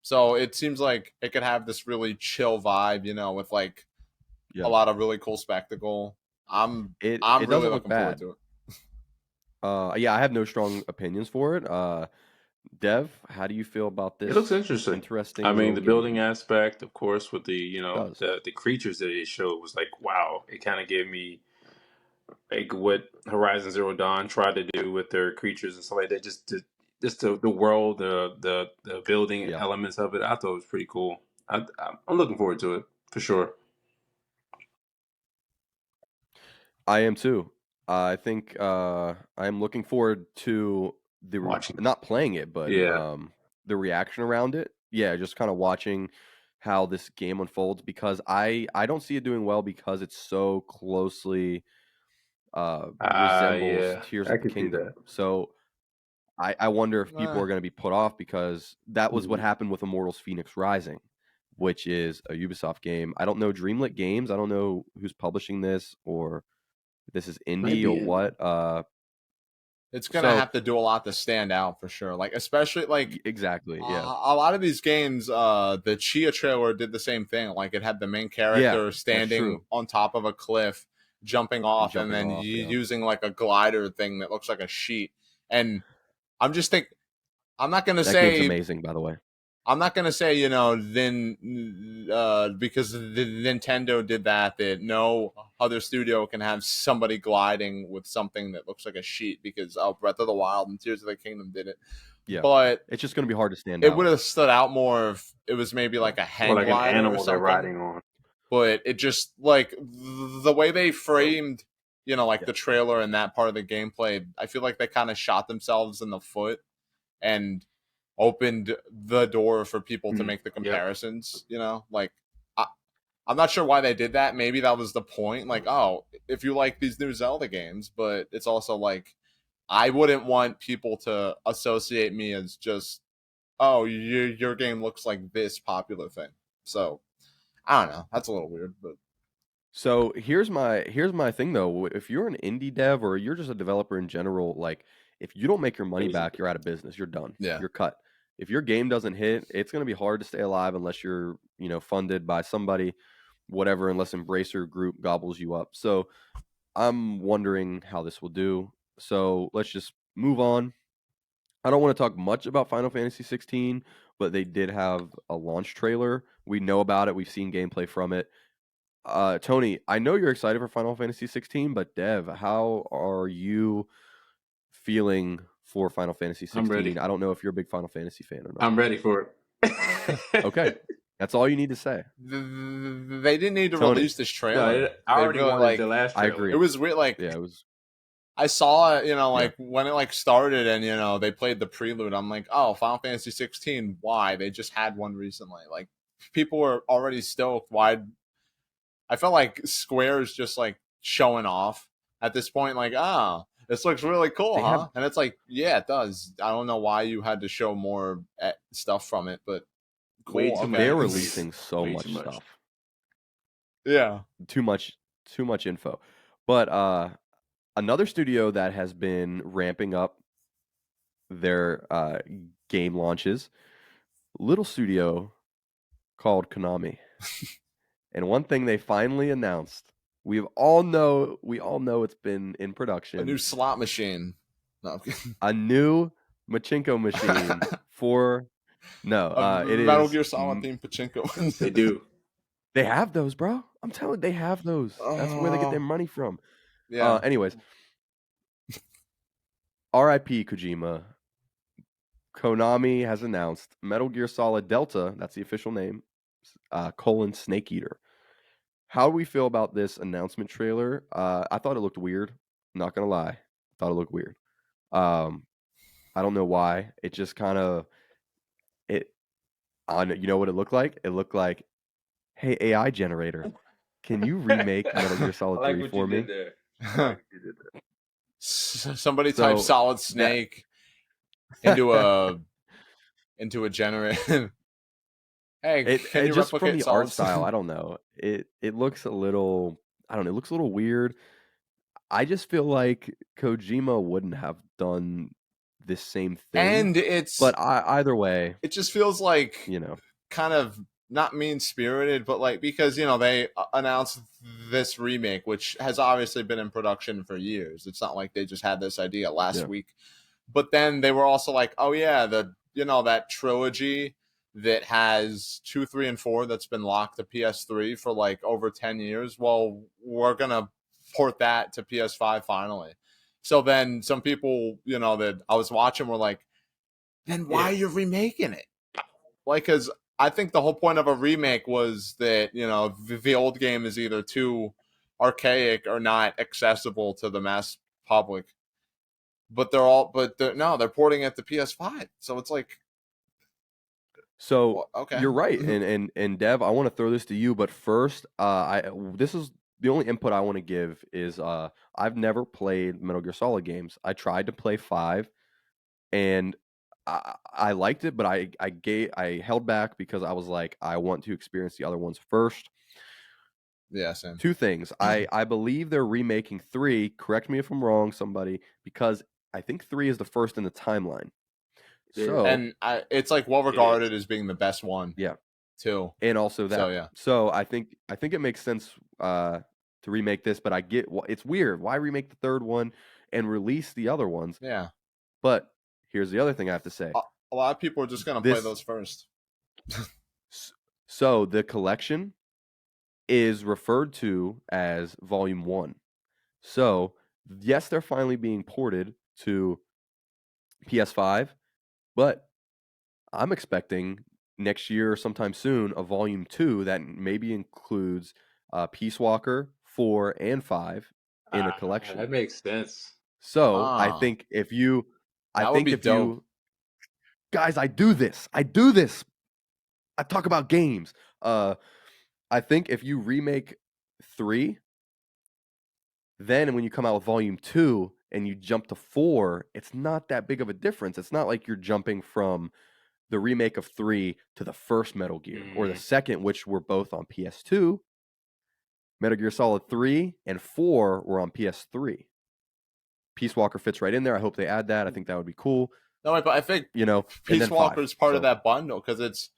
So it seems like it could have this really chill vibe, with like a Yeah. lot of really cool spectacle. I'm It I'm really doesn't look looking forward bad. to it. Yeah, I have no strong opinions for it. Dev, how do you feel about it looks this interesting. I interesting mean, little the building game? aspect, of course, with the It does. the creatures that it showed was like wow. It kind of gave me like what Horizon Zero Dawn tried to do with their creatures and stuff like that. Just the world, the building Yeah. elements of it. I thought it was pretty cool. I'm looking forward to it for sure. I am too. I think I am looking forward to Watching, not playing it, but yeah. the reaction around it. Yeah, just kind of watching how this game unfolds because I don't see it doing well because it's so closely resembles Yeah, Tears I of the could see Kingdom. that. So I wonder if people Eh, are going to be put off because that was what Mhm. happened with Immortals Phoenix Rising, which is a Ubisoft game. I don't know Dreamlit Games. I don't know who's publishing this or if this is Might indie or be in. what. it's gonna So have to do a lot to stand out for sure. Like especially like exactly, yeah, a lot of these games, the Chia trailer did the same thing. Like it had the main yeah, character that's standing true. on top of a cliff, jumping And off, and jumping then off, yeah, using like a glider thing that looks like a sheet. And I'm just think I'm not gonna that game's say amazing, by the way. I'm not gonna say then because the Nintendo did that no other studio can have somebody gliding with something that looks like a sheet because Breath of the Wild and Tears of the Kingdom did it, Yeah, but it's just going to be hard to stand it out. would have stood out more if it was maybe Yeah, like a Or hang like an glider or animal they're something. riding on. But it just like the way they framed, like yeah, the trailer and that part of the gameplay, I feel like they kind of shot themselves in the foot and opened the door for people to Mhm. make the Yep. comparisons. Like I, I'm not sure why they did that. Maybe that was the point. Like, oh, if you like these new Zelda games, but it's also like I wouldn't want people to associate me as just your game looks like this popular thing. So I don't know. That's a little weird, but So here's my thing though. If you're an indie dev or you're just a developer in general, like if you don't make your money Crazy. back, you're out of business. You're done. yeah. You're cut. If your game doesn't hit, it's going to be hard to stay alive unless you're funded by somebody, whatever. Unless Embracer Group gobbles you up. So I'm wondering how this will do. So let's just move on. I don't want to talk much about Final Fantasy 16, but they did have a launch trailer. We know about it. We've seen gameplay from it. Tony, I know you're excited for Final Fantasy 16, but Dev, how are you feeling for Final Fantasy I'm 16? ready. I don't know if you're a big Final Fantasy fan or not. I'm ready for Okay, it. that's all you need to say. They didn't need to Tony, release this No, trailer. I They already really wanted the like last I trailer. it agree. was weird. Like Yeah, it was. I saw it, Yeah. like when it like started and they played the prelude. I'm like, oh, Final Fantasy 16. Why? They just had one recently. Like people were already stoked. Why? I felt like Square is just like showing off at this point. Like, this looks really cool, They huh? have And it's like, yeah, it does. I don't know why you had to show more stuff from it, but Way cool. too Okay. they're much. releasing so Way much too much. stuff. Yeah. Too much info. But another studio that has been ramping up their game launches, little studio called Konami. And one thing they finally announced, we all know it's been in A production, new slot machine. No, I'm kidding. a new Machinko machine for A it Metal is Gear Solid themed pachinko. They do. they have those, bro. I'm telling you, they have those. That's where they get their money from. Yeah. Anyways, R.I.P. Kojima. Konami has announced Metal Gear Solid Delta, that's the official name, Snake Eater. How do we feel about this announcement trailer? I thought it looked weird. Not gonna lie, I thought it looked weird. I don't know why. It just kind of it. You know what it looked like? It looked like, hey AI generator, can you remake Metal Gear I Solid like 3 what for you me? did there. I like what you did there. Somebody type So Solid that Snake into a generator. Hey, can it you just from replicate the art Solid style, I Snake? don't know. It looks a little, I don't know. It looks a little weird. I just feel like Kojima wouldn't have done this same thing. And But either way, it just feels like you know, kind of not mean spirited, but like because they announced this remake, which has obviously been in production for years. It's not like they just had this idea last yeah. week. But then they were also like, oh yeah, that trilogy that has 2, 3, and 4 that's been locked to PS3 for like over 10 years. Well, we're gonna port that to PS5 finally. So then some people, that I was watching were like, then why are Yeah. you remaking it? Like, because I think the whole point of a remake was that the old game is either too archaic or not accessible to the mass public. But they're porting it to PS5, so it's like, So well, okay. you're right, and Dev, I want to throw this to you, but first, this is the only input I want to give is I've never played Metal Gear Solid games. I tried to play 5, and I liked it, but I held back because I was like, I want to experience the other ones first. Yeah, same. Two things. I believe they're remaking 3. Correct me if I'm wrong, somebody, because I think 3 is the first in the timeline. It is. So And it's like well It is. regarded as being the best one yeah, too. and also that. So yeah. So I think it makes sense to remake this, but I get it's weird. Why remake the third one and release the other ones? Yeah. But here's the other thing I have to say. A lot of people are just gonna play those first. So the collection is referred to as Volume 1. So yes, they're finally being ported to PS5, but I'm expecting next year or sometime soon a Volume 2 that maybe includes Peace Walker 4 and 5 in a collection. That makes sense. So I think if you, that would be dope. guys, I do this. I talk about games. I think if you remake 3, then when you come out with Volume 2 and you jump to 4, it's not that big of a difference. It's not like you're jumping from the remake of 3 to the first Metal Gear or the second, which were both on PS2. Metal Gear Solid 3 and 4 were on PS3. Peace Walker fits right in there. I hope they add that. I think that would be cool. No, but I think Peace Walker is part of that bundle because it's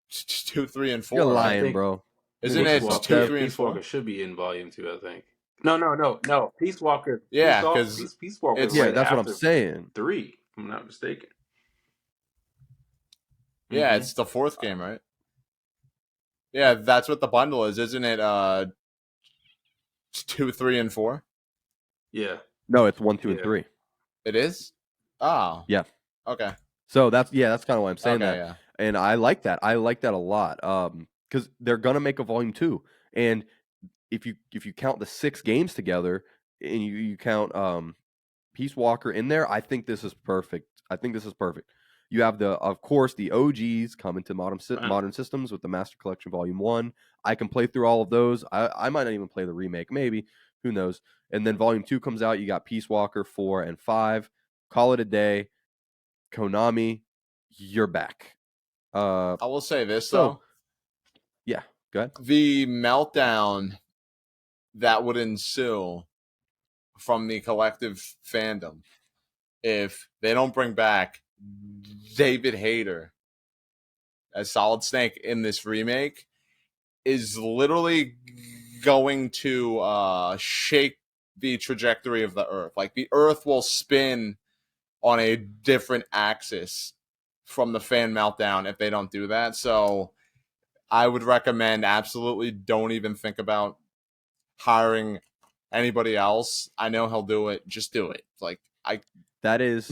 2, 3, and 4. You're lying, think- bro. Isn't it? It's 2, 3, and Peace 4. Walker should be in Volume 2, I think. No. Peace Walker. Yeah, because Peace Walker. it's- is Yeah, right that's what I'm after saying. 3, if I'm not mistaken. Yeah, it's the 4th game, right? Yeah, that's what the bundle is, isn't it? 2, 3, and 4. Yeah. No, it's 1, 2, and Yeah. 3. It is. Oh. Yeah. Okay. So that's kind of why I'm saying Okay, that. yeah. And I like that. I like that a lot. Because they're gonna make a Volume 2, and if you count the 6 games together and you count Peace Walker in there. I think this is perfect. You have of course, the OGs coming to Wow. modern systems with the Master Collection Volume 1. I can play through all of those. I might not even play the remake, maybe. Who knows? And then Volume 2 comes out. You got Peace Walker 4 and 5. Call it a day. Konami, you're back. I will say this, So, though. yeah, go ahead. The meltdown that would ensue from the collective fandom if they don't bring back David Hayter as Solid Snake in this remake is literally going to shake the trajectory of the Earth. Like, the Earth will spin on a different axis from the fan meltdown if they don't do that. So I would recommend absolutely don't even think about hiring anybody else. I know he'll do it. Just do it. That is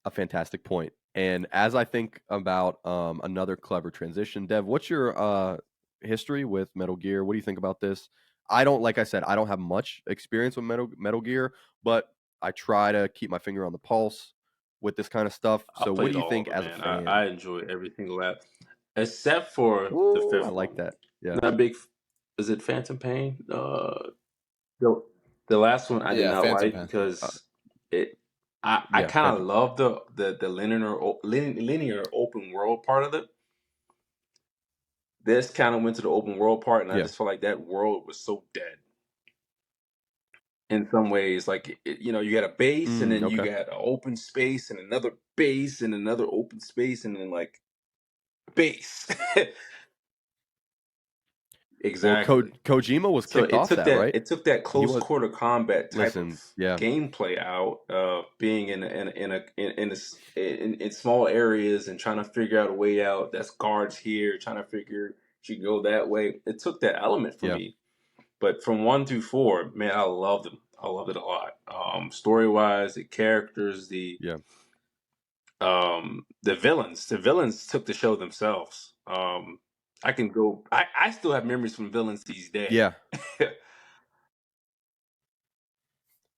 a fantastic point. And as I think about another clever transition, Dev, what's your history with Metal Gear? What do you think about this? Like I said, I don't have much experience with Metal Gear, but I try to keep my finger on the pulse with this kind of stuff. I So, what played do you all of think them, as a man. fan? I enjoy every single app except for the Ooh, I fifth like one. that. Yeah, Not big. Is it Phantom Pain? The, the last one I did yeah, not Phantom like Pen. because it. I yeah, kind of Phantom. love the linear open world part of it. This kind of went to the open world part, and I Yeah. just felt like that world was so dead in some ways. Like you got a base, and then you Okay. got an open space, and another base, and another open space, and then like base. Well, Exactly. Kojima was So kicked off that, right? it took that He close was. quarter combat type of Listen, yeah, gameplay out of being in small areas and trying to figure out a way out. That's guards here, trying to figure you can go that way. It took that element for yeah, me. But from 1 through 4, man, I loved them. I loved it a lot. Story wise, the characters, yeah, the villains. The villains took the show themselves. I can go. I still have memories from villains these days. yeah.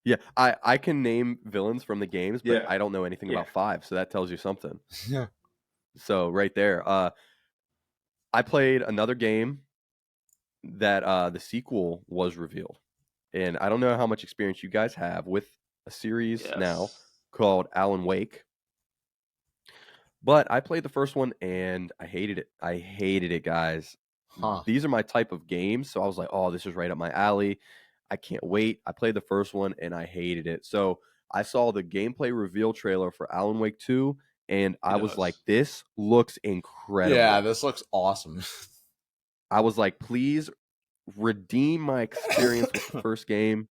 Yeah, I can name villains from the games, but Yeah, I don't know anything yeah, about 5, so that tells you something. Yeah. So, right there, I played another game that, the sequel was revealed, and I don't know how much experience you guys have with a series now yes. called Alan Wake, but I played the first one and I hated it. I hated it, guys. Huh. These are my type of games, so I was like, "Oh, this is right up my alley. I can't wait." I played the first one and I hated it. So, I saw the gameplay reveal trailer for Alan Wake 2 and He I was like, does. "This looks Yeah, incredible." this looks awesome. I was like, "Please redeem my experience with the first game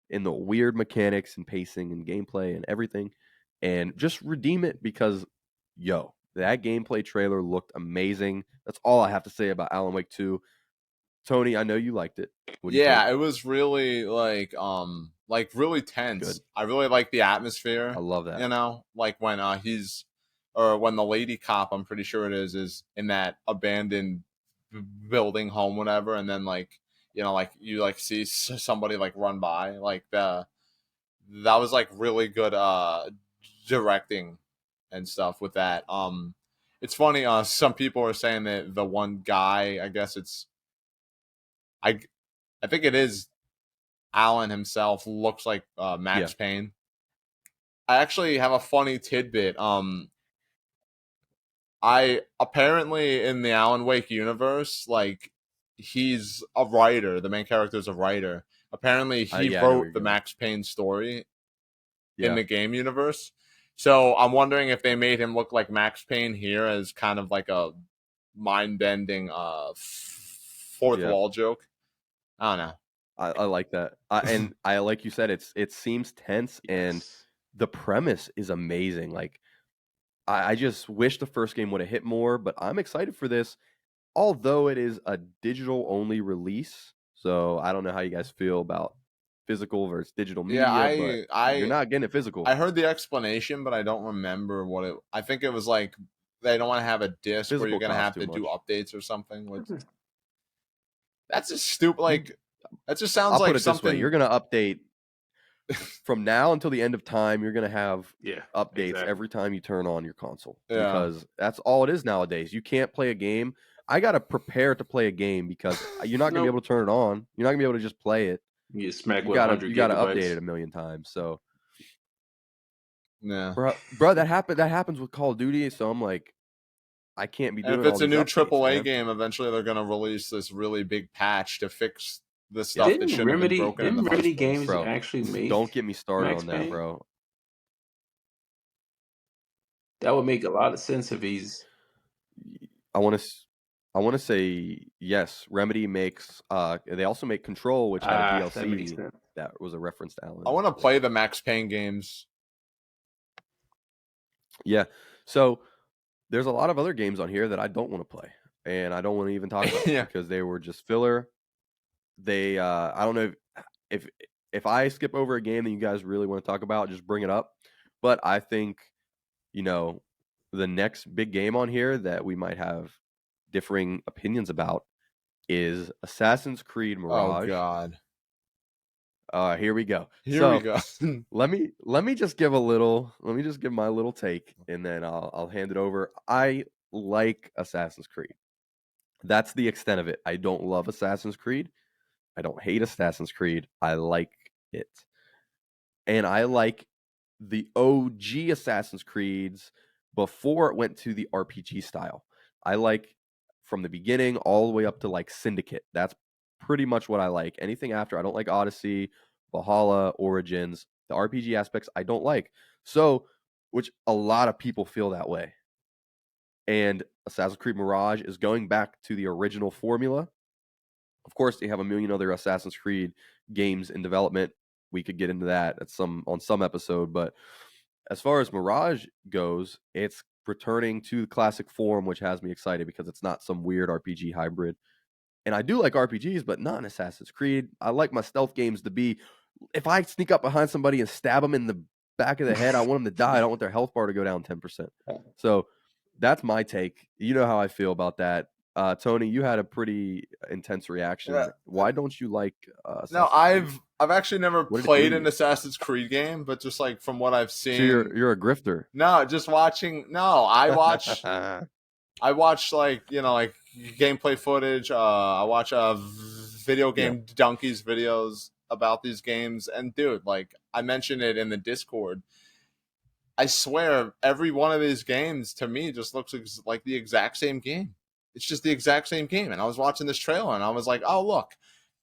in the weird mechanics and pacing and gameplay and everything, and just redeem it because, yo, that gameplay trailer looked amazing." That's all I have to say about Alan Wake 2. Tony, I know you liked it. What do you think? Yeah, it was really like really tense. Good. I really like the I atmosphere, love that. like when he's or when the lady cop, I'm pretty sure it is in that abandoned building home whatever, and then like like you like see somebody like run by, like that was like really good directing and stuff with that. It's funny, some people are saying that the one guy, I guess I I think it is Alan himself, looks like Yeah. Max Payne. I actually have a funny tidbit. I apparently in the Alan Wake universe, like he's a writer. The main character is a writer. Apparently, he Yeah, I know where wrote you're the going. Max Payne story in Yeah. the game universe. So I'm wondering if they made him look like Max Payne here as kind of like a mind bending fourth Yeah. wall joke. I don't know. I like that. And I like you said, it seems tense and Yes. the premise is amazing. Like I just wish the first game would have hit more, but I'm excited for this. Although it is a digital only release, so I don't know how you guys feel about physical versus digital Yeah, media, but you're not getting it physical. I heard the explanation, but I don't remember what it. I think it was like they don't want to have a disc where you're Physical gonna costs have too to do much. updates or something. Which that's just stupid. Like that just sounds I'll put like it this way: something. you're gonna update. from now until the end of time, you're gonna have updates exactly. every time you turn on your console Yeah. because that's all it is nowadays. You can't play a game. I gotta prepare to play a game because you're not gonna be able to turn it on. You're not gonna be able to just play it. You get smacked You with gotta 100 update gigabytes. it a million times. So, Yeah. bro, that happens with Call of Duty. So I'm like, I can't be And doing if all it's a these new updates, AAA man. game, eventually they're gonna release this really big patch to fix the stuff that Didn't shouldn't have been broken in the Didn't first Remedy place. Games Bro, actually make don't get me started Max on that, Payne? bro. That would make a lot of sense if he's. I want to say yes. Remedy makes. They also make Control, which had a That makes DLC sense. that was a reference to Alan. I want to play the Max Payne games. Yeah. So there's a lot of other games on here that I don't want to play, and I don't want to even talk about Yeah. because they were just filler. They. I don't know if if I skip over a game that you guys really want to talk about, just bring it up. But I think the next big game on here that we might have differing opinions about is Assassin's Creed Oh Mirage. God. Here we go. Here we go. let me just give my little take, and then I'll hand it over. I like Assassin's Creed. That's the extent of it. I don't love Assassin's Creed. I don't hate Assassin's Creed. I like it. And I like the OG Assassin's Creeds before it went to the RPG style. I like from the beginning all the way up to like Syndicate. That's pretty much what I like. Anything after, I don't like Odyssey, Valhalla, Origins. The RPG aspects I don't like. So, which a lot of people feel that way. And Assassin's Creed Mirage is going back to the original formula. Of course, they have a million other Assassin's Creed games in development. We could get into that on some episode, but as far as Mirage goes, it's returning to the classic form, which has me excited because it's not some weird RPG hybrid. And I do like RPGs, but not in Assassin's Creed. I like my stealth games to be, if I sneak up behind somebody and stab them in the back of the head, I want them to die. I don't want their health bar to go down 10%. So that's my take. You know how I feel about that. Tony, you had a pretty intense reaction. Yeah. Why don't you like No, Assassin's Creed? I've actually never What did it do played to an you? Assassin's Creed game, but just like from what I've seen, So you're a grifter. no, just watching. No, I watch like like gameplay footage. I watch video game donkeys videos about these games, and dude, like I mentioned it in the Discord. I swear, every one of these games to me just looks like the exact same game. It's just the exact same game. And I was watching this trailer, and I was like, oh look,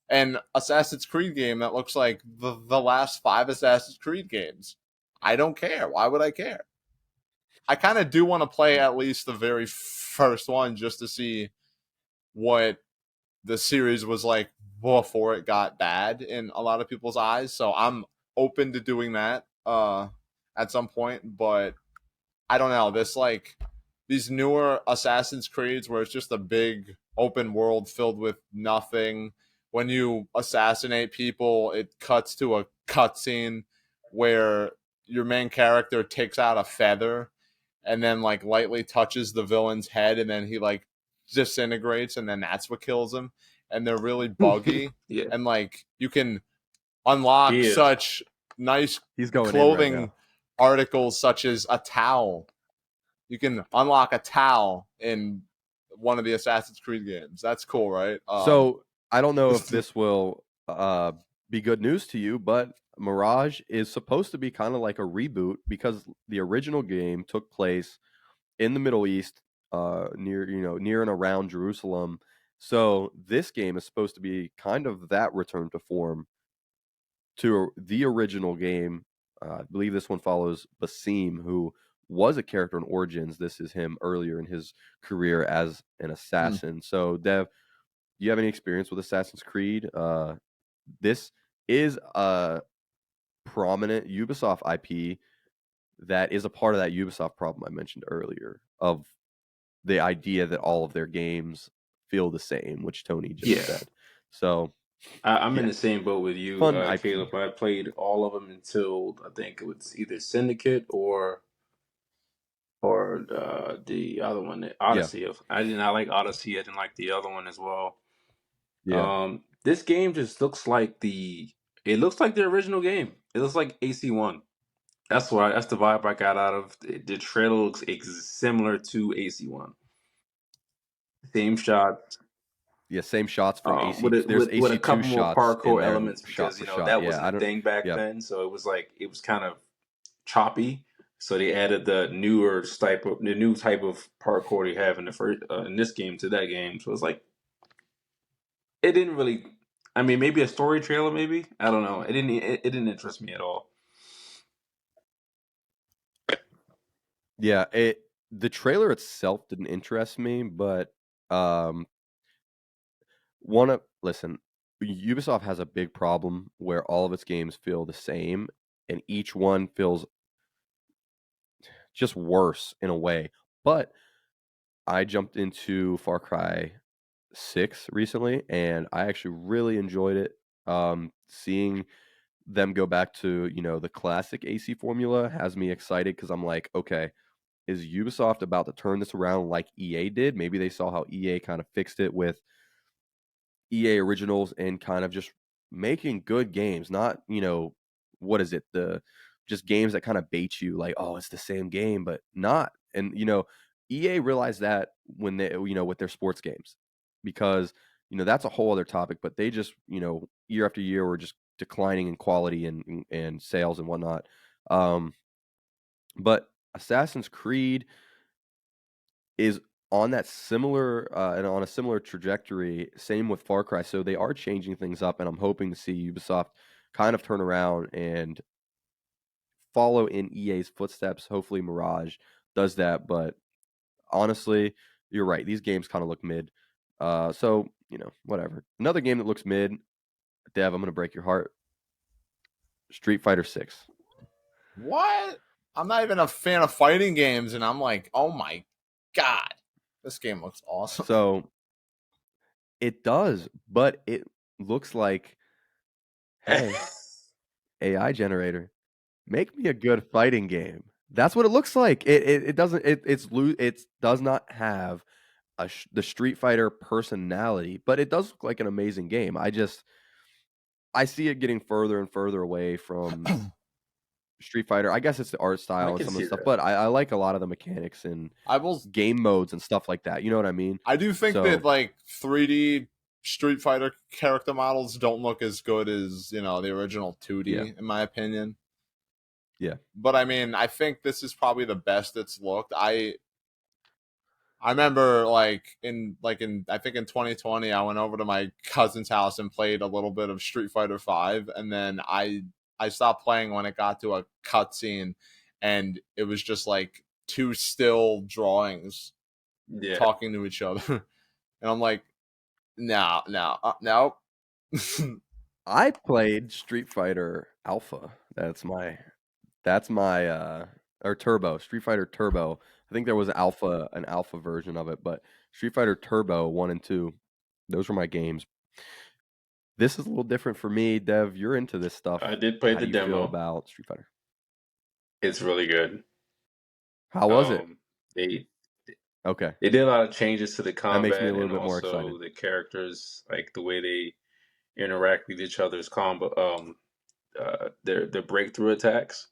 an Assassin's Creed game that looks like the last 5 Assassin's Creed games. I don't care. Why would I care? I kind of do want to play at least the very first one just to see what the series was like before it got bad in a lot of people's eyes. So I'm open to doing that at some point, but I don't know. These newer Assassin's Creeds where it's just a big open world filled with nothing. When you assassinate people, it cuts to a cutscene where your main character takes out a feather and then like lightly touches the villain's head, and then he like disintegrates, and then that's what kills him. And they're really buggy. Yeah. And like you can unlock such nice He's going clothing in right articles such as a towel. You can unlock a towel in one of the Assassin's Creed games. That's cool, right? So I don't know if this will be good news to you, but Mirage is supposed to be kind of like a reboot because the original game took place in the Middle East, near and around Jerusalem. So this game is supposed to be kind of that return to form to the original game. I believe this one follows Basim, who was a character in Origins. This is him earlier in his career as an assassin. So, Dev, do you have any experience with Assassin's Creed? This is a prominent Ubisoft IP that is a part of that Ubisoft problem I mentioned earlier of the idea that all of their games feel the same, which Tony just said. So I'm in the same boat with you, fun IP. Caleb. I played all of them until I think it was either Syndicate or the other one, Odyssey. I did not like Odyssey. I didn't like the other one as well. Yeah. This game just looks like it looks like the original game. It looks like AC1. That's the vibe I got out of it. The trailer looks similar to AC1. Same shot, Yeah, same shots from AC. There's with a AC2 couple more shots in parkour there, elements shot because for shot. that Yeah, wasn't I a don't. thing back Yeah, then, so it was kind of choppy. So they added the new type of parkour they have in the first in this game to that game. So it's like it didn't really. I mean, maybe a story trailer, maybe I don't know. It didn't interest me at all. yeah. The trailer itself didn't interest me, but um, listen. Ubisoft has a big problem where all of its games feel the same, and each one feels just worse in a way. But I jumped into Far Cry 6 recently, and I actually really enjoyed it. Seeing them go back to, the classic AC formula has me excited because I'm like, okay, is Ubisoft about to turn this around like EA did? Maybe they saw how EA kind of fixed it with EA Originals and kind of just making good games, not, what is it? The just games that kind of bait you like, oh, it's the same game, but not. And EA realized that when they, with their sports games because, that's a whole other topic, but they just, year after year were just declining in quality and sales and whatnot. Um, but Assassin's Creed is on that similar and on a similar trajectory. Same with Far Cry. So they are changing things up, and I'm hoping to see Ubisoft kind of turn around and follow in EA's footsteps. Hopefully, Mirage does that. But honestly, you're right. These games kind of look mid. So whatever. Another game that looks mid. Dev, I'm gonna break your heart. Street Fighter 6. What? I'm not even a fan of fighting games, and I'm like, oh my god, this game looks awesome. So it does, but it looks like, hey, AI generator, make me a good fighting game. That's what it looks like. It doesn't it does not have the Street Fighter personality, but it does look like an amazing game. I see it getting further and further away from Street Fighter. I guess it's the art I style and can some of see the stuff, that. but I like a lot of the mechanics and I will. game modes and stuff like that. You know what I mean? I do think that So like 3D Street Fighter character models don't look as good as the original yeah, 2D, in my opinion. yeah, But I mean, I think this is probably the best it's looked. I remember in I think in 2020 I went over to my cousin's house and played a little bit of Street Fighter 5, and then I stopped playing when it got to a cutscene, and it was just like two still drawings Yeah. talking to each other. And I'm like, no, no, no. I played Street Fighter Alpha. That's my or Turbo, Street Fighter Turbo. I think there was an alpha version of it, but Street Fighter Turbo 1 and 2, those were my games. This is a little different for me, Dev. You're into this I stuff. did play How the do you feel demo. about Street Fighter? It's really good. How was it? They Okay. they did a lot of changes to the That makes me a combat little and bit more excited. also the characters, like the way they interact with each other's combo, their breakthrough attacks,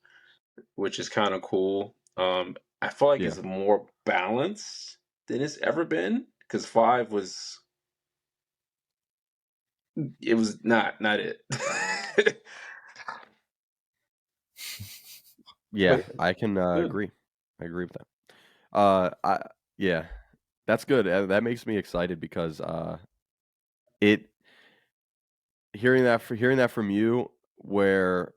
which is kind of cool. I feel like Yeah. it's more balanced than it's ever been because five was it was not it. Yeah, But I can yeah. agree. I agree with that. I yeah, that's good. That makes me excited because it hearing that from you where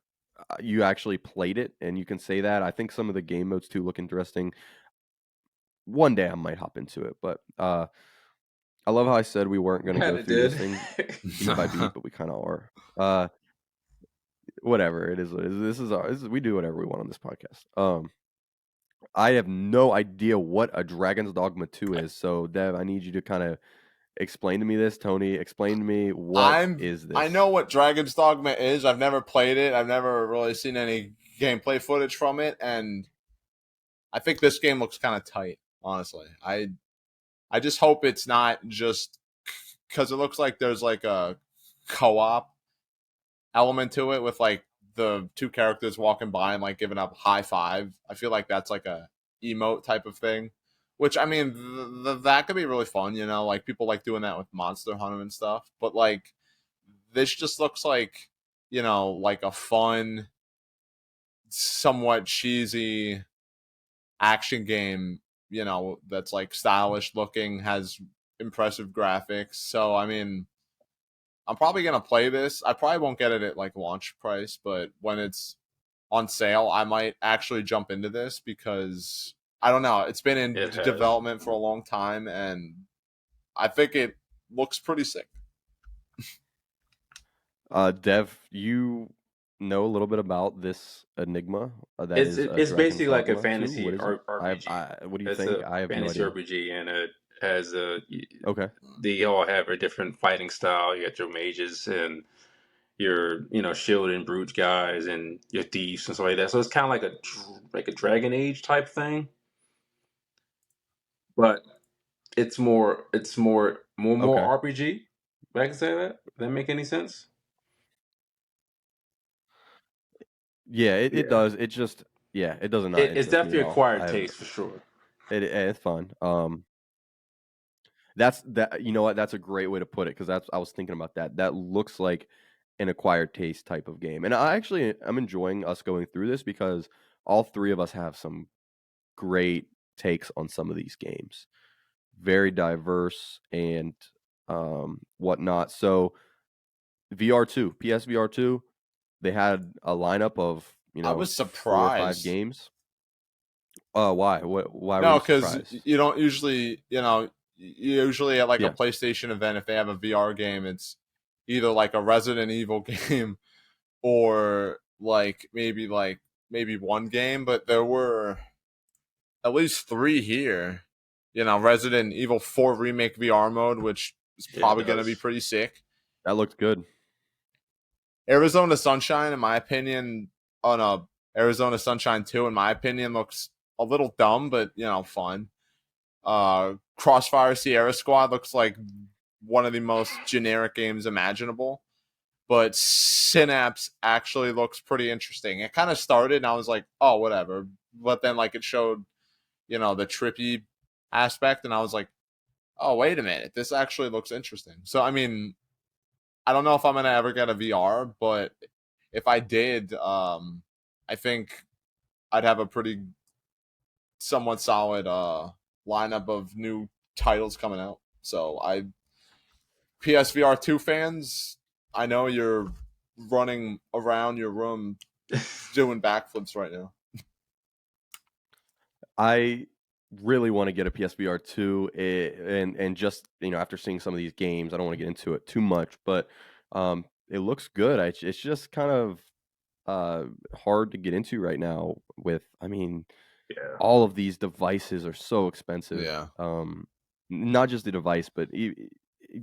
you actually played it and you can say that. I think some of the game modes too look interesting. One day I might hop into it, but I love how I said we weren't going to go Kind of through this did. thing beat by beat, but we kind of are. Whatever it is, what it is. We do whatever we want on this podcast. I have no idea what a Dragon's Dogma 2 is. So Dev, I need you to kind of explain to me this. Tony, explain to me what is I this? know what Dragon's Dogma is. I've never played it. I've never really seen any gameplay footage from it, and I think this game looks kind of tight. Honestly, I just hope it's not just because it looks like there's like a co-op element to it with like the two characters walking by and like giving up high five. I feel like that's like a emote type of thing. Which I mean, that could be really fun, you know. Like people like doing that with Monster Hunter and stuff. But like, this just looks like, you know, like a fun, somewhat cheesy action game. You know, that's like stylish looking, has impressive graphics. So I mean, I'm probably gonna play this. I probably won't get it at like launch price, but when it's on sale, I might actually jump into this because I don't know. It's been in It has. development for a long time, and I think it looks pretty sick. Dev, you know a little bit about this Enigma that is It's Dragon's basically like a Dogma 2. fantasy What is it? RPG. What do you It's think? a I have no fantasy idea. RPG, and it has a. Okay. They all have a different fighting style. You got your mages and your shield and brute guys and your thieves and stuff like that. So it's kind of like a Dragon Age type thing, but it's more Okay. RPG. If I can say that. Does that make any sense? Yeah, it Yeah. does. It just yeah, it does not It's interest me at definitely all. acquired I have taste for sure. it's fun. That's that. You know what? That's a great way to put it because that's I was thinking about that. That looks like an acquired taste type of game, and I'm enjoying us going through this because all three of us have some great takes on some of these games. Very diverse and whatnot. So VR2, PSVR2, they had a lineup of I was 4 or 5 surprised. games. Why? Why were No, you because surprised? you don't usually, you know, usually at like a Yeah, PlayStation event, if they have a VR game, it's either like a Resident Evil game or like maybe one game, but there were at least three here. You know, Resident Evil 4 Remake VR mode, which is Yeah, it probably going to be does. pretty sick. that looked good. Arizona Sunshine, in my opinion, oh no, Arizona Sunshine 2, in my opinion, looks a little dumb, but you know, fun. Crossfire Sierra Squad looks like one of the most generic games imaginable, but Synapse actually looks pretty interesting. It kind of started, and I was like, oh, whatever, but then like it showed, you know, the trippy aspect, and I was like, oh, wait a minute, this actually looks interesting. So I mean, I don't know if I'm gonna ever get a VR, but if I did, I think I'd have a pretty somewhat solid lineup of new titles coming out. So I PSVR 2 fans, I know you're running around your room doing backflips right now. I really want to get a PSVR 2 and just, after seeing some of these games, I don't want to get into it too much, but it looks good. It's just kind of uh hard to get into right now with Yeah, all of these devices are so expensive. Yeah. Not just the device, but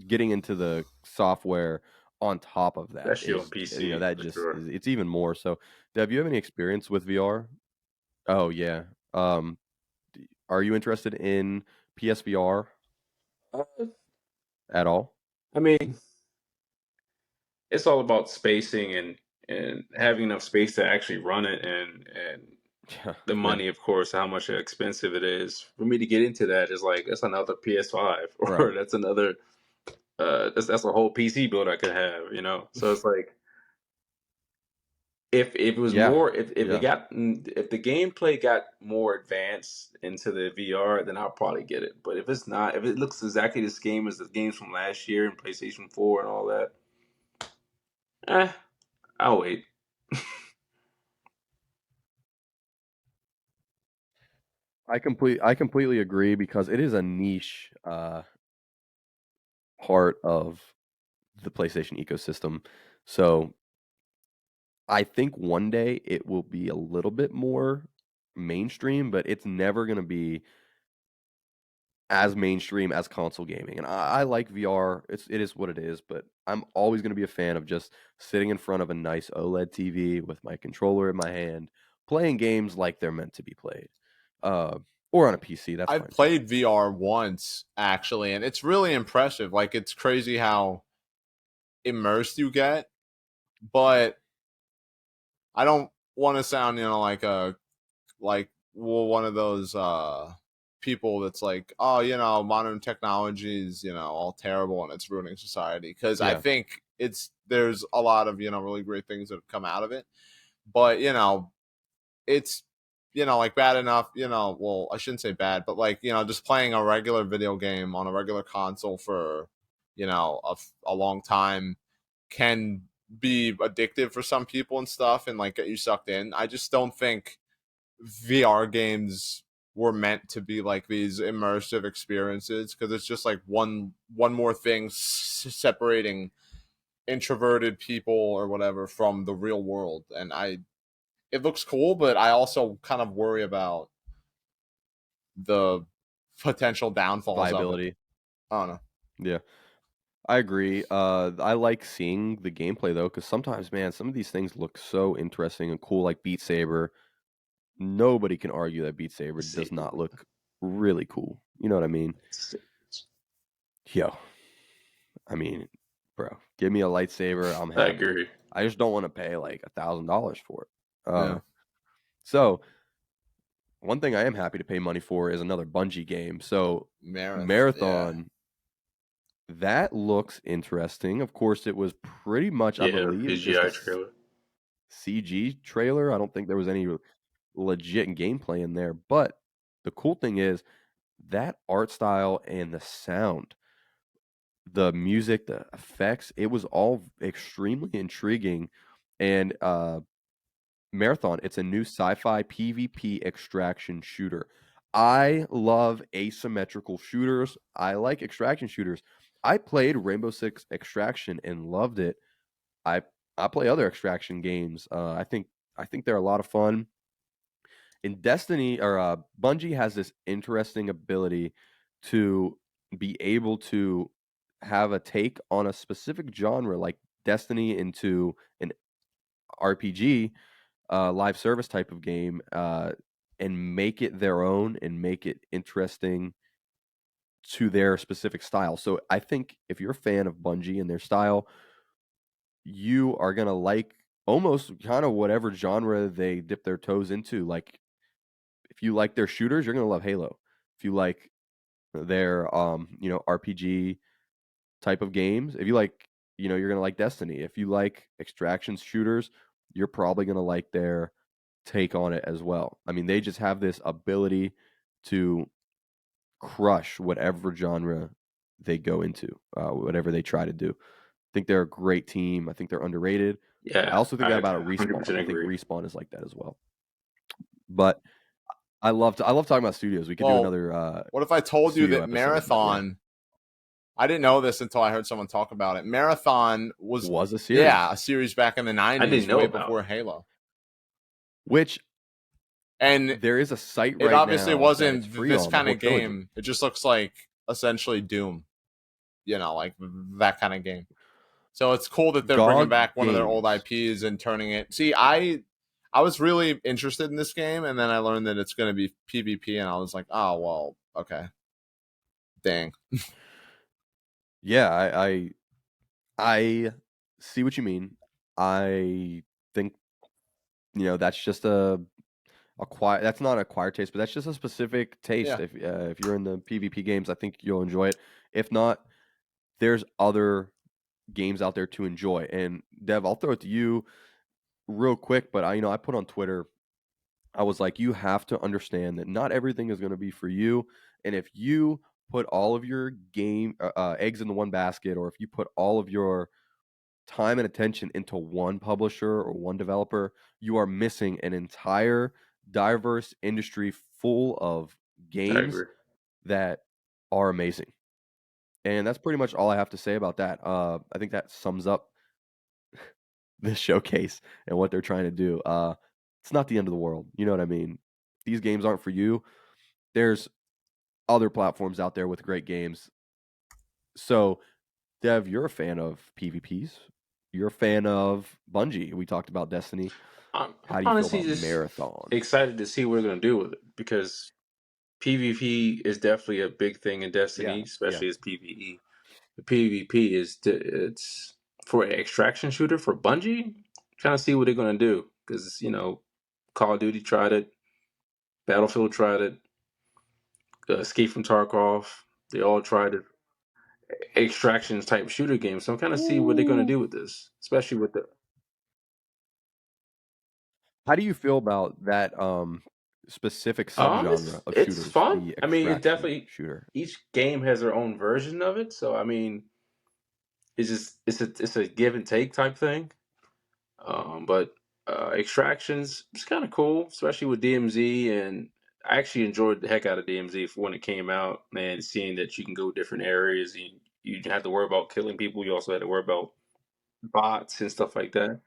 getting into the software on top of that especially on is, PC that for just sure. it's even more. So, Deb, you have any experience with VR? Oh yeah. Are you interested in PSVR Uh, at all? I mean, it's all about spacing and having enough space to actually run it and Yeah, the yeah, money, of course, how much expensive it is for me to get into that is like that's another PS5 right. or that's another that's a whole PC build I could have. So it's like if it was Yeah, more if it yeah. got if the gameplay got more advanced into the VR, then I'll probably get it. But if it's not, if it looks exactly the same as the games from last year and PlayStation 4 and all that, eh, I'll wait. I completely agree because it is a niche part of the PlayStation ecosystem. So I think one day it will be a little bit more mainstream, but it's never going to be as mainstream as console gaming. And I like VR. It is what it is, but I'm always going to be a fan of just sitting in front of a nice OLED TV with my controller in my hand, playing games like they're meant to be played. Uh, or on a PC, that's I've fine too. played VR once actually, and it's really impressive. Like it's crazy how immersed you get, but I don't want to sound, like one of those people that's like, oh, modern technology is, all terrible and it's ruining society. Because I Yeah, think there's a lot of, really great things that have come out of it. But, it's, like bad enough, well, I shouldn't say bad, but like, just playing a regular video game on a regular console for, a long time can be addictive for some people and stuff and like get you sucked in. I just don't think VR games were meant to be like these immersive experiences because it's just like one more thing separating introverted people or whatever from the real world. And it looks cool, but I also kind of worry about the potential downfalls of it. viability. I don't know. Yeah, I agree. I like seeing the gameplay though, because sometimes, man, some of these things look so interesting and cool, like Beat Saber. Nobody can argue that Beat Saber does not look really cool. You know what I mean? Yo, I mean, bro, give me a lightsaber, I'm I happy. agree. I just don't want to pay like $1,000 for it. Yeah. So one thing I am happy to pay money for is another Bungie game. So Yeah. Marathon, that looks interesting. Of course, it was pretty much, I Yeah, believe, just a PGI trailer. CG trailer. I don't think there was any legit gameplay in there. But the cool thing is that art style and the sound, the music, the effects, it was all extremely intriguing. And Marathon, it's a new sci-fi PvP extraction shooter. I love asymmetrical shooters. I like extraction shooters. I played Rainbow Six Extraction and loved it. I I play other extraction games. I think they're a lot of fun. In Destiny or Bungie has this interesting ability to be able to have a take on a specific genre like Destiny into an RPG, live service type of game, and make it their own and make it interesting to their specific style. So I think if you're a fan of Bungie and their style, you are gonna like almost kind of whatever genre they dip their toes into. Like if you like their shooters, you're gonna love Halo. If you like their RPG type of games, if you like, you're gonna like Destiny. If you like extraction shooters, you're probably gonna like their take on it as well. I mean, they just have this ability to crush whatever genre they go into, whatever they try to do. I think they're a great team. I think they're underrated. I Yeah, also think that I about a Respawn. 100% I think agree. Respawn is like that as well. But I love talking about studios. We could do Well, another what if I told you studio that episode, but yeah, Marathon? I didn't know this until I heard someone talk about it. Marathon was, was a yeah, series, a series back in the I didn't '90s, know way about before it. Halo, which and there is a site it right obviously now that it's wasn't free this on the kind whole of trilogy. game. It just looks like essentially Doom, like that kind of game. So it's cool that they're bringing GOG back one of their old Games. IPs and turning it. See, I was really interested in this game, and then I learned that it's going to be PvP, and I was like, oh well, okay, dang. Yeah, I see what you mean. I think that's just a quiet. That's not a acquired taste, but that's just a specific taste. Yeah, If you're in the PvP games, I think you'll enjoy it. If not, there's other games out there to enjoy. And Dev, I'll throw it to you real quick. But I put on Twitter, I was like, you have to understand that not everything is going to be for you. And if you put all of your game eggs in the one basket, or if you put all of your time and attention into one publisher or one developer, you are missing an entire diverse industry full of I games agree. that are amazing. And that's pretty much all I have to say about that. I think that sums up this showcase and what they're trying to do. It's not the end of the world. You know what I mean? These games aren't for you. There's other platforms out there with great games. So, Dev, you're a fan of PvPs. You're a fan of Bungie. We talked about Destiny. I'm How do you feel honestly about just Marathon? excited to see what they're gonna do with it because PvP is definitely a big thing in Yeah, Destiny, yeah. especially as PvE. The PvP it's for an extraction shooter for Bungie. Trying to see what they're gonna do because Call of Duty tried it, Battlefield tried it, Escape from Tarkov. They all tried it. Extractions type shooter games. So I'm kind of see what they're going to Ooh. do with this, especially with the. How do you feel about that, specific subgenre of It's shooters, fun. the I mean, it extraction definitely shooter? each game has their own version of it. So I mean, it's a give and take type thing. But extractions it's kind of cool, especially with DMZ, and I actually enjoyed the heck out of DMZ for when it came out. And seeing that you can go different areas, you didn't have to worry about killing people. You also had to worry about bots and stuff like that.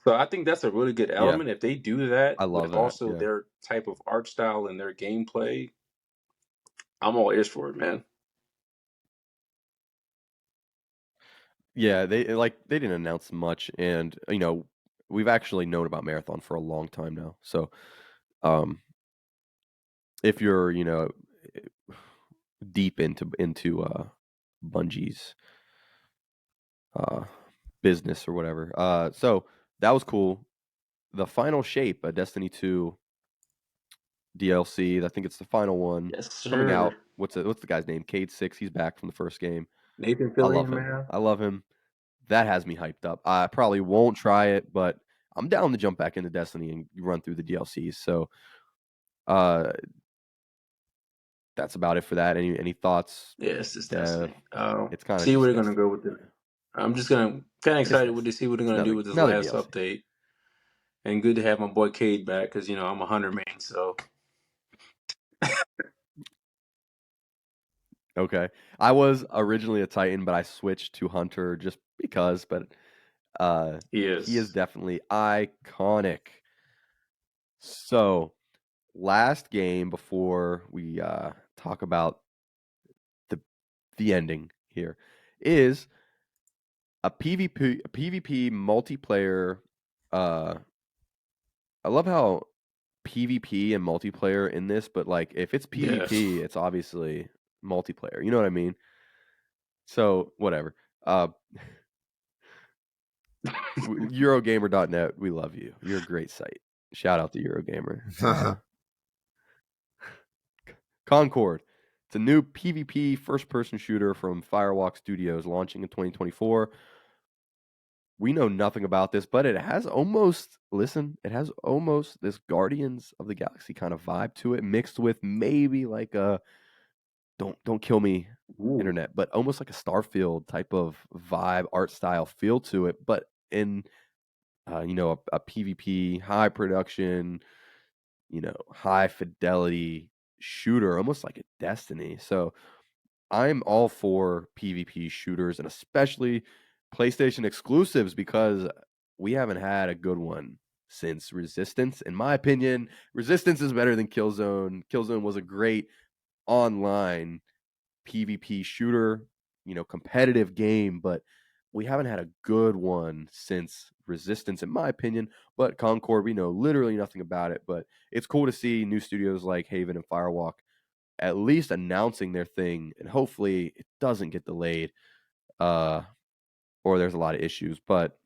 So I think that's a really good Yeah, element. If they do that I with love that, also yeah. their type of art style and their gameplay, I'm all ears for it, man. Yeah, they didn't announce much, and, we've actually known about Marathon for a long time now, so, um, if you're, deep into Bungie's, uh, business or whatever, so that was cool. The Final Shape, a Destiny 2 DLC. I think it's the final one Yes, coming sir. out. What's the guy's name? Cade 6. He's back from the first game. Nathan I love Fillion, him. man. I love him. That has me hyped up. I probably won't try it, but I'm down to jump back into Destiny and run through the DLCs. So, uh, that's about it for that. Any thoughts, Yeah, it's just Dev? Destiny. It's kind of See where just they're gonna go Destiny. with it. Yeah, I'm just gonna kind of it's excited to Destiny. see what they're It's gonna do another with this another last DLC. update. And good to have my boy Cade back because I'm a Hunter main. So Okay. I was originally a Titan, but I switched to Hunter just because. But he he is is. definitely iconic. So, last game before we talk about the the ending here is a PvP multiplayer. Uh, I love how PvP and multiplayer in this, but like if it's Yeah. PvP, it's obviously multiplayer. You know what I mean? So whatever. Uh, Eurogamer.net, we love you. You're a great site. Shout out to Eurogamer. Concord. It's a new PvP first person shooter from Firewalk Studios launching in 2024. We know nothing about this, but it has almost, listen, it has almost this Guardians of the Galaxy kind of vibe to it, mixed with maybe like a don't kill me Ooh. internet, but almost like a Starfield type of vibe, art style feel to it, but in a PvP high production, high fidelity shooter, almost like a Destiny. So I'm all for PvP shooters and especially PlayStation exclusives because we haven't had a good one since Resistance. In my opinion, Resistance is better than Killzone. Killzone was a great online PvP shooter, competitive game, but we haven't had a good one since Resistance, in my opinion. But Concord, we know literally nothing about it, but it's cool to see new studios like Haven and Firewalk at least announcing their thing, and hopefully it doesn't get delayed, uh, or there's a lot of issues. But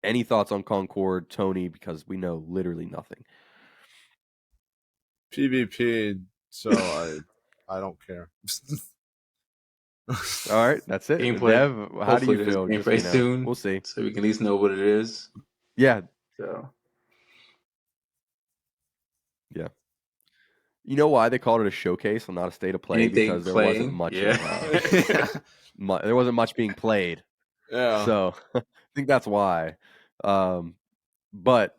any thoughts on Concord, Tony? Because we know literally nothing. PvP, so I don't care. All right, that's it. Gameplay. Dev, how do you Hopefully there's feel? Just gameplay soon, we'll see. so we can at least know what it is. Yeah, So yeah. You know why they called it a showcase and not a state of play? anything Because there wasn't playing, much yeah. of there wasn't much being played. Yeah. So I think that's why. Um, but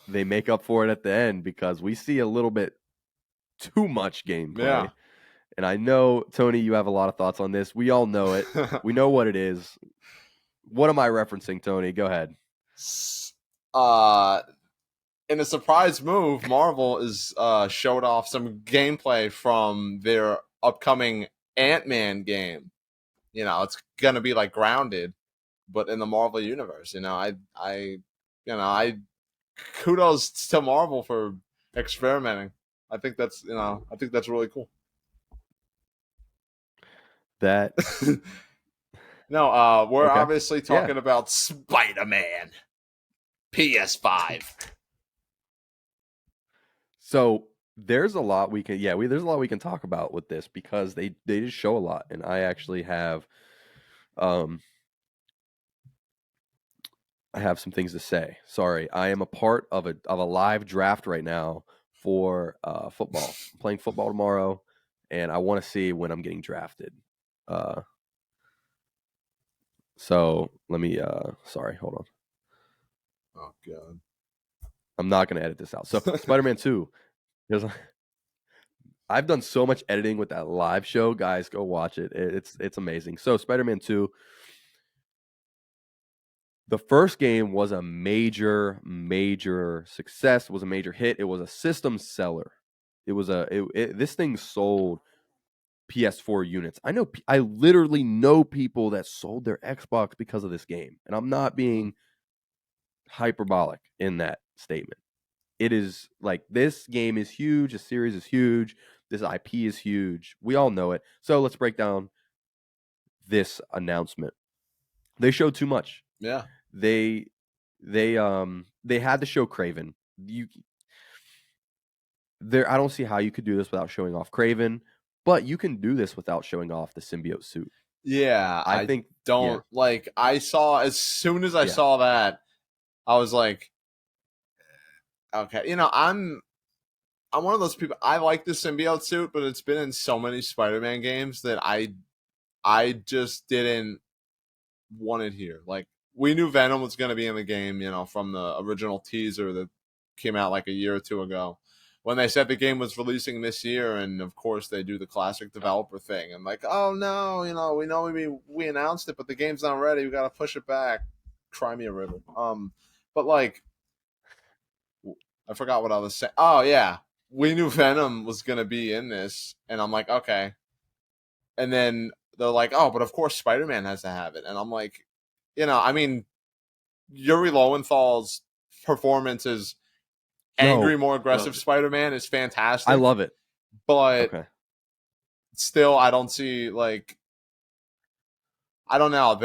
they make up for it at the end because we see a little bit too much gameplay. Yeah. And I know, Tony, you have a lot of thoughts on this. We all know it. We know what it is. What am I referencing, Tony? Go ahead. uh in a surprise move, Marvel is showed off some gameplay from their upcoming Ant-Man game. It's gonna be like Grounded, but in the Marvel universe. I kudos to Marvel for experimenting. I think that's really cool. That No, we're okay? obviously Yeah. talking about Spider-Man. PS5. So there's a lot we can there's a lot we can talk about with this because they just show a lot, and I actually have I have some things to say. Sorry, I am a part of a live draft right now for football. I'm playing football tomorrow, and I want to see when I'm getting drafted. So let me. Sorry, hold on. Oh god, I'm not gonna edit this out. So Spider-Man 2. I've done so much editing with that live show, guys. Go watch it. It's amazing. So Spider-Man 2. The first game was a major success. It was a major hit. It was a system seller. It was this thing sold PS4 units. I literally know people that sold their Xbox because of this game, and I'm not being hyperbolic in that statement. It is like this game is huge. The series is huge. This IP is huge. We all know it. So let's break down this announcement. They showed too much. yeah, They had to show Craven. I don't see how you could do this without showing off Craven, but you can do this without showing off the symbiote suit. yeah. I think don't like. I saw as soon as I Yeah. saw that, I was like, okay, I'm one of those people. I like the symbiote suit, but it's been in so many Spider-Man games that I just didn't want it here. Like we knew Venom was going to be in the game, from the original teaser that came out like a year or two ago. When they said the game was releasing this year, and of course they do the classic developer thing, and like, oh no, we know we announced it, but the game's not ready. We got to push it back. Cry me a river. But like, I forgot what I was saying. Oh yeah, we knew Venom was gonna be in this, and I'm like, okay. And then they're like, oh, but of course Spider-Man has to have it, and I'm like, I mean, Yuri Lowenthal's performance as angry, No, more no, aggressive Spider-Man is fantastic. I love it. But Okay. still, I don't see like, I don't know.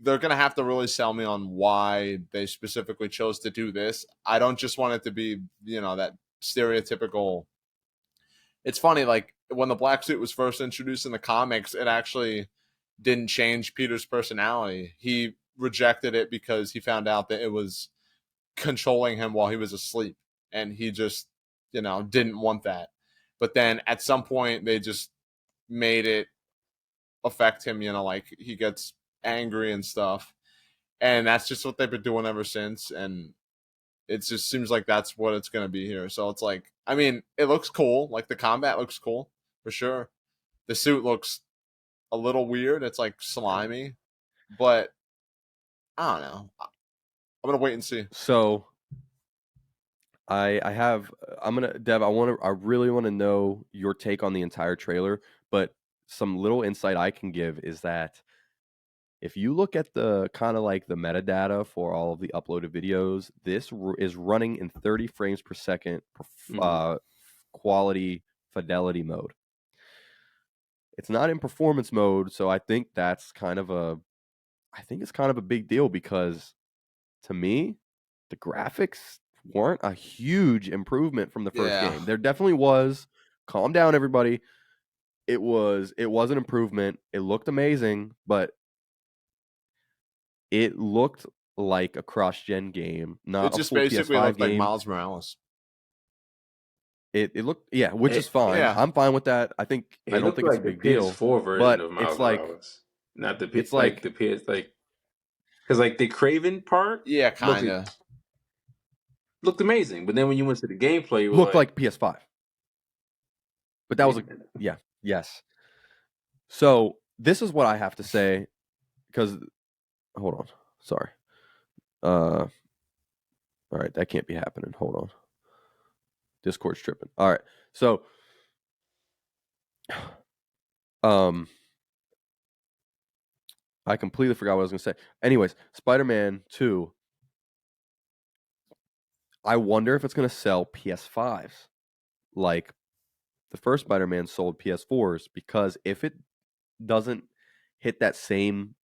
They're gonna have to really sell me on why they specifically chose to do this. I don't just want it to be, that stereotypical. It's funny, like when the black suit was first introduced in the comics, it actually didn't change Peter's personality. He rejected it because he found out that it was controlling him while he was asleep, and he just, didn't want that. But then at some point, they just made it affect him. Like he gets angry and stuff, and that's just what they've been doing ever since. And it just seems like that's what it's going to be here. So it's like, I mean, it looks cool. Like the combat looks cool for sure. The suit looks a little weird. It's like slimy, but I don't know. I'm gonna wait and see. So I have I'm gonna Dev. I really want to know your take on the entire trailer, but some little insight I can give is that if you look at the kind of like the metadata for all of the uploaded videos, this is running in 30 frames per second quality fidelity mode. It's not in performance mode, so I think it's kind of a big deal because to me, the graphics weren't a huge improvement from the first Yeah. game. There definitely was. Calm down, everybody. It was an improvement. It looked amazing, but it looked like a cross-gen game, It not a just full basically PS5 looked like game. Miles Morales. It looked which is fine. Yeah. I'm fine with that. I It don't looked think it's a like the big deal, PS4 version but of it's Miles like Morales, not the it's like like the PS because like the Craven part Yeah, looked kind of. looked amazing, but then when you went to the gameplay, you were looked like, like PS5. But that wait was a minute. yes. So, this is what I have to say because hold on. Sorry. All right, that can't be happening. Hold on. Discord's tripping. All right. So, I completely forgot what I was going to say. Anyways, Spider-Man 2, I wonder if it's going to sell PS5s like the first Spider-Man sold PS4s, because if it doesn't hit that same,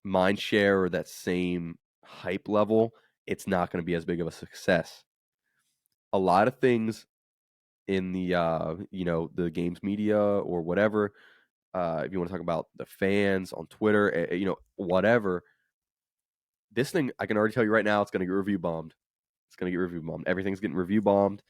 mind share or that same hype level, it's not going to be as big of a success. A lot of things in the the games media or whatever, if you want to talk about the fans on Twitter, whatever, this thing I can already tell you right now, it's going to get review bombed. It's going to get review bombed. Everything's getting review bombed.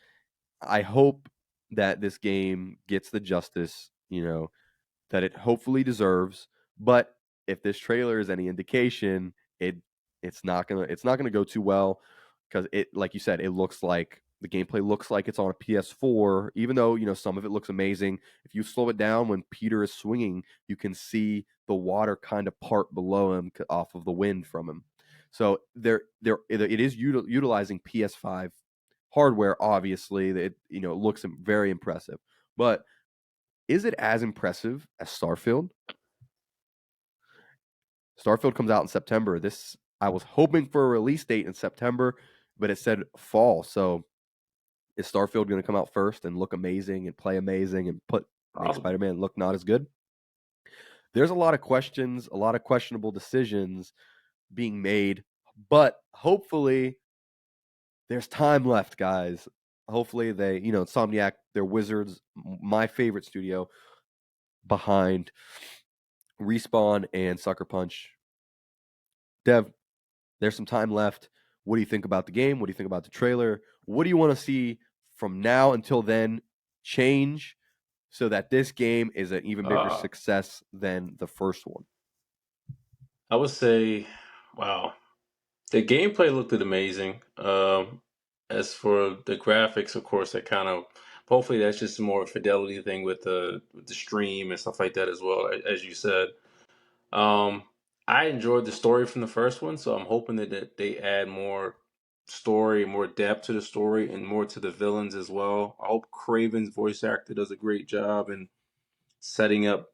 I hope that this game gets the justice, that it hopefully deserves. But if this trailer is any indication, it's not gonna go too well because it, like you said, it looks like the gameplay looks like it's on a PS4. Even though some of it looks amazing, if you slow it down when Peter is swinging, you can see the water kind of part below him off of the wind from him. So it is utilizing PS5 hardware. Obviously, it looks very impressive, but is it as impressive as Starfield? Starfield comes out in September. I was hoping for a release date in September, but it said fall. So is Starfield going to come out first and look amazing and play amazing and make Possible. Spider-Man look not as good? There's a lot of questions, a lot of questionable decisions being made, but hopefully there's time left, guys. Hopefully Insomniac, they're wizards, my favorite studio behind Respawn and Sucker Punch. Dev, there's some time left. What do you think about the game? What do you think about the trailer? What do you want to see from now until then change so that this game is an even bigger success than the first one? I would say, wow, the gameplay looked amazing. As for the graphics, of course, that kind of hopefully that's just more a fidelity thing with the stream and stuff like that as well, as you said. Um, I enjoyed the story from the first one, so I'm hoping that they add more story, more depth to the story, and more to the villains as well. I hope Craven's voice actor does a great job in setting up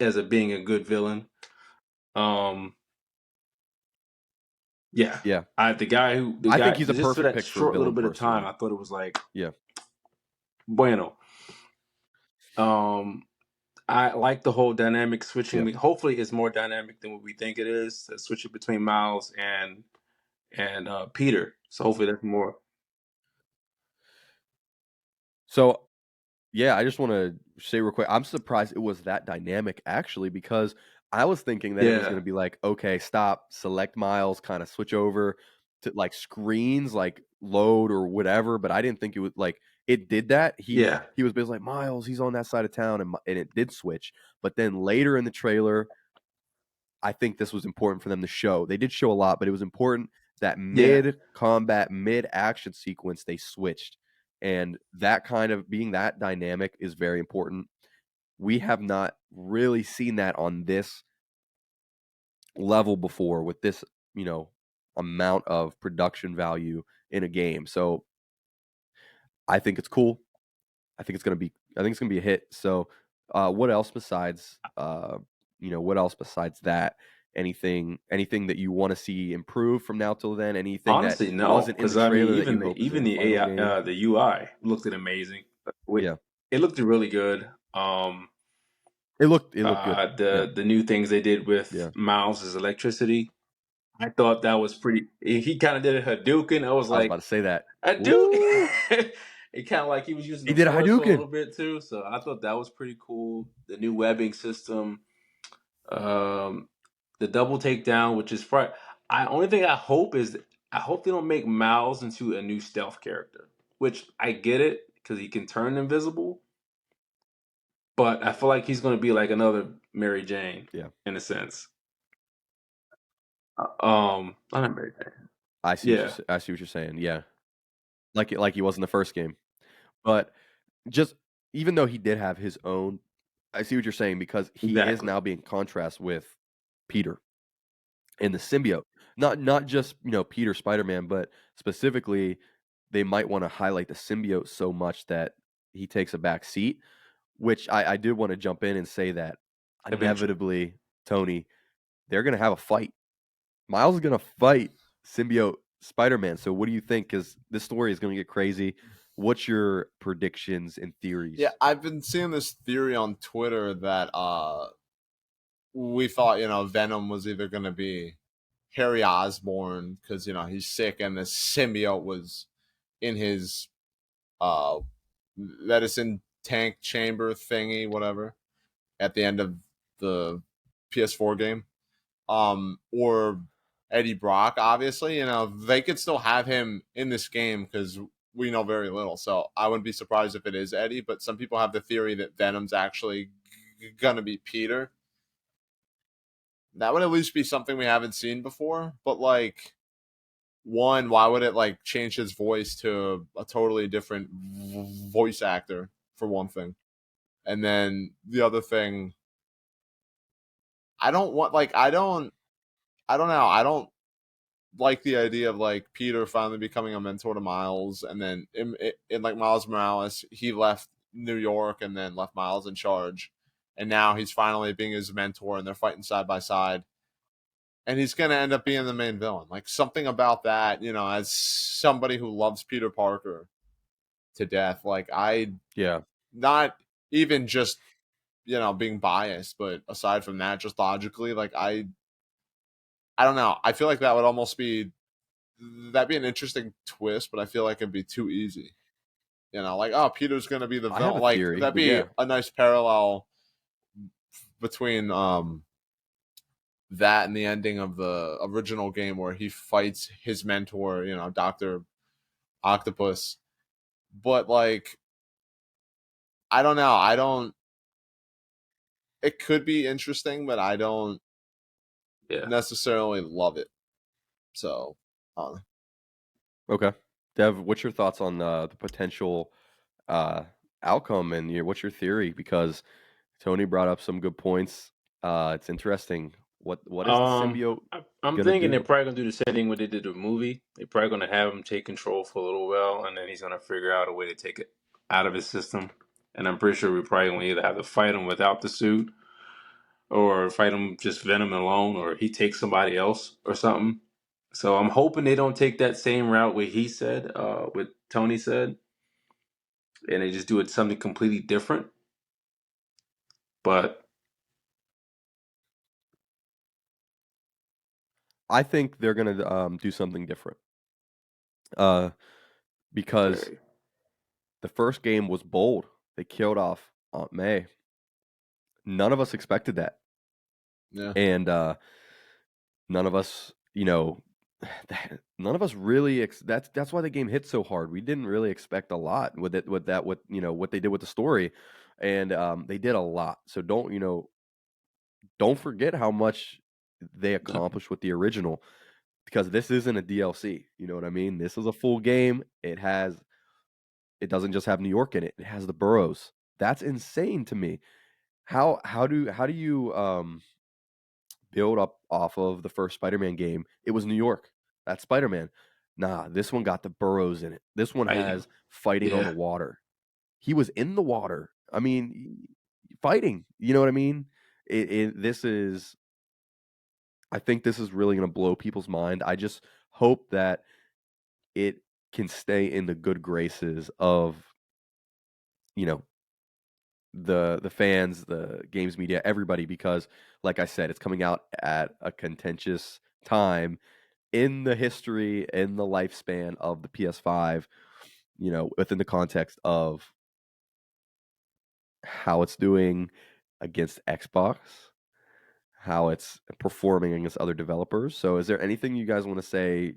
as being a good villain. Um, yeah, Yeah. the I think guy he's a just for perfect that pick for a short little villain bit of time, personally. I thought it was like Yeah. bueno. I like the whole dynamic switching. Yeah. Hopefully, it's more dynamic than what we think it is. Switching between Miles and Peter. So hopefully that's more. So, yeah, I just want to say real quick, I'm surprised it was that dynamic actually, because I was thinking that it was going Yeah, to be like, okay, stop, select Miles, kind of switch over to like screens, like load or whatever. But I didn't think it would like it did that. He yeah, he was basically like Miles, he's on that side of town, and it did switch. But then later in the trailer, I think this was important for them to show. They did show a lot, but it was important that yeah. mid combat, mid action sequence they switched, and that kind of being that dynamic is very important. We have not really seen that on this level before with this, amount of production value in a game. So I think it's cool. I think it's gonna be a hit. So what else besides what else besides that? Anything that you want to see improve from now till then? Anything that Honestly, no, wasn't in the because I mean, trailer that you hope is in even the the final AI, game? the UI looked amazing. Yeah. It looked really good. It looked good. Yeah. The new things they did with Yeah. Miles's electricity, I thought that was pretty. He kind of did a Hadouken. I was I was about like, to say that. Hadouken. Woo! It kind of like he was using He the did a force a Hadouken. little bit too. So I thought that was pretty cool. The new webbing system, um, the double takedown, which is I only thing I hope is I hope they don't make Miles into a new stealth character. Which I get it because he can turn invisible, but I feel like he's going to be like another Mary Jane Yeah. in a sense. Not Mary Jane. Yeah, I see what you're saying. Yeah. Like he was in the first game. But just even though he did have his own, I see what you're saying, because he is exactly. now being contrast with Peter and the symbiote. Not just, Peter Spider-Man, but specifically they might want to highlight the symbiote so much that he takes a back seat, which I did want to jump in and say that Eventually, inevitably, Tony, they're gonna have a fight. Miles is gonna fight symbiote Spider-Man. So what do you think? Because this story is gonna get crazy. What's your predictions and Yeah, theories? I've been seeing this theory on Twitter that we thought Venom was either going to be Harry Osborn because he's sick and the symbiote was in his uh medicine tank chamber thingy, whatever, at the end of the PS4 game. Or Eddie Brock, obviously, they could still have him in this game because we know very little. So I wouldn't be surprised if it is Eddie, but some people have the theory that Venom's actually gonna be Peter. That would at least be something we haven't seen before. But like, one, why would it like change his voice to a totally different voice actor for one thing? And then the other thing, I don't want like I don't know. I don't like the idea of like Peter finally becoming a mentor to Miles, and then in like Miles Morales, he left New York and then left Miles in charge, and now he's finally being his mentor, and they're fighting side by side, and he's gonna end up being the main villain. Like something about that, as somebody who loves Peter Parker to death, like I Yeah. not even just being biased, but aside from that, just logically, like I don't know. I feel like that would almost be that'd be an interesting twist, but I feel like it'd be too easy. Like oh, Peter's gonna be the I have villain. a Like theory, that'd but be yeah. a nice parallel between that and the ending of the original game where he fights his mentor, Doctor Octopus. But like, I don't know. I don't. It could be interesting, but I don't Yeah. necessarily love it. So, Okay. Dev, what's your thoughts on the potential uh, outcome and what's your theory? Because Tony brought up some good points. It's interesting. What is the symbiote I'm gonna thinking they're do? probably gonna do the same thing what they did with the movie. They're probably gonna have him take control for a little while, and then he's gonna figure out a way to take it out of his system. And I'm pretty sure we're probably gonna either have to fight him without the suit, or fight him just Venom alone, or he takes somebody else or something. So I'm hoping they don't take that same route where he said, what Tony said, and they just do it something completely different. But I think they're gonna do something different. Uh, because okay, the first game was bold. They killed off Aunt May. None of us expected that, yeah. and none of us, none of us really. That's why the game hit so hard. We didn't really expect a lot with it. With that, with what they did with the story, and they did a lot. So don't forget how much they accomplished with the original, because this isn't a DLC. You know what I mean? This is a full game. It doesn't just have New York in it. It has the boroughs. That's insane to me. How do you build up off of the first Spider-Man game? It was New York. That's Spider-Man. Nah, this one got the boroughs in it. This one fighting, has fighting on the yeah, water. He was in the water. I mean, fighting. You know what I mean? This is. I think this is really going to blow people's mind. I just hope that it can stay in the good graces of you know the fans, the games media, everybody, because like I said, it's coming out at a contentious time in the history, in the lifespan of the PS5, within the context of how it's doing against Xbox, how it's performing against other developers. So is there anything you guys want to say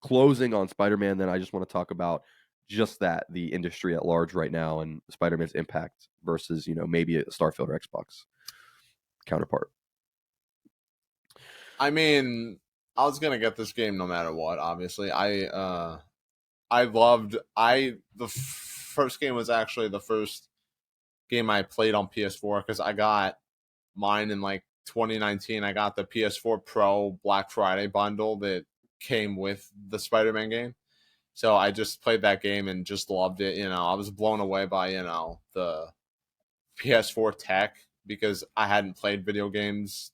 closing on Spider-Man? Then I just want to talk about just that, the industry at large right now and Spider-Man's impact versus, maybe a Starfield or Xbox counterpart. I mean, I was gonna get this game no matter what. Obviously, I loved the first game was actually the first game I played on PS4 because I got mine in like 2019. I got the PS4 Pro Black Friday bundle that came with the Spider-Man game. So I just played that game and just loved it. I was blown away by, the PS4 tech because I hadn't played video games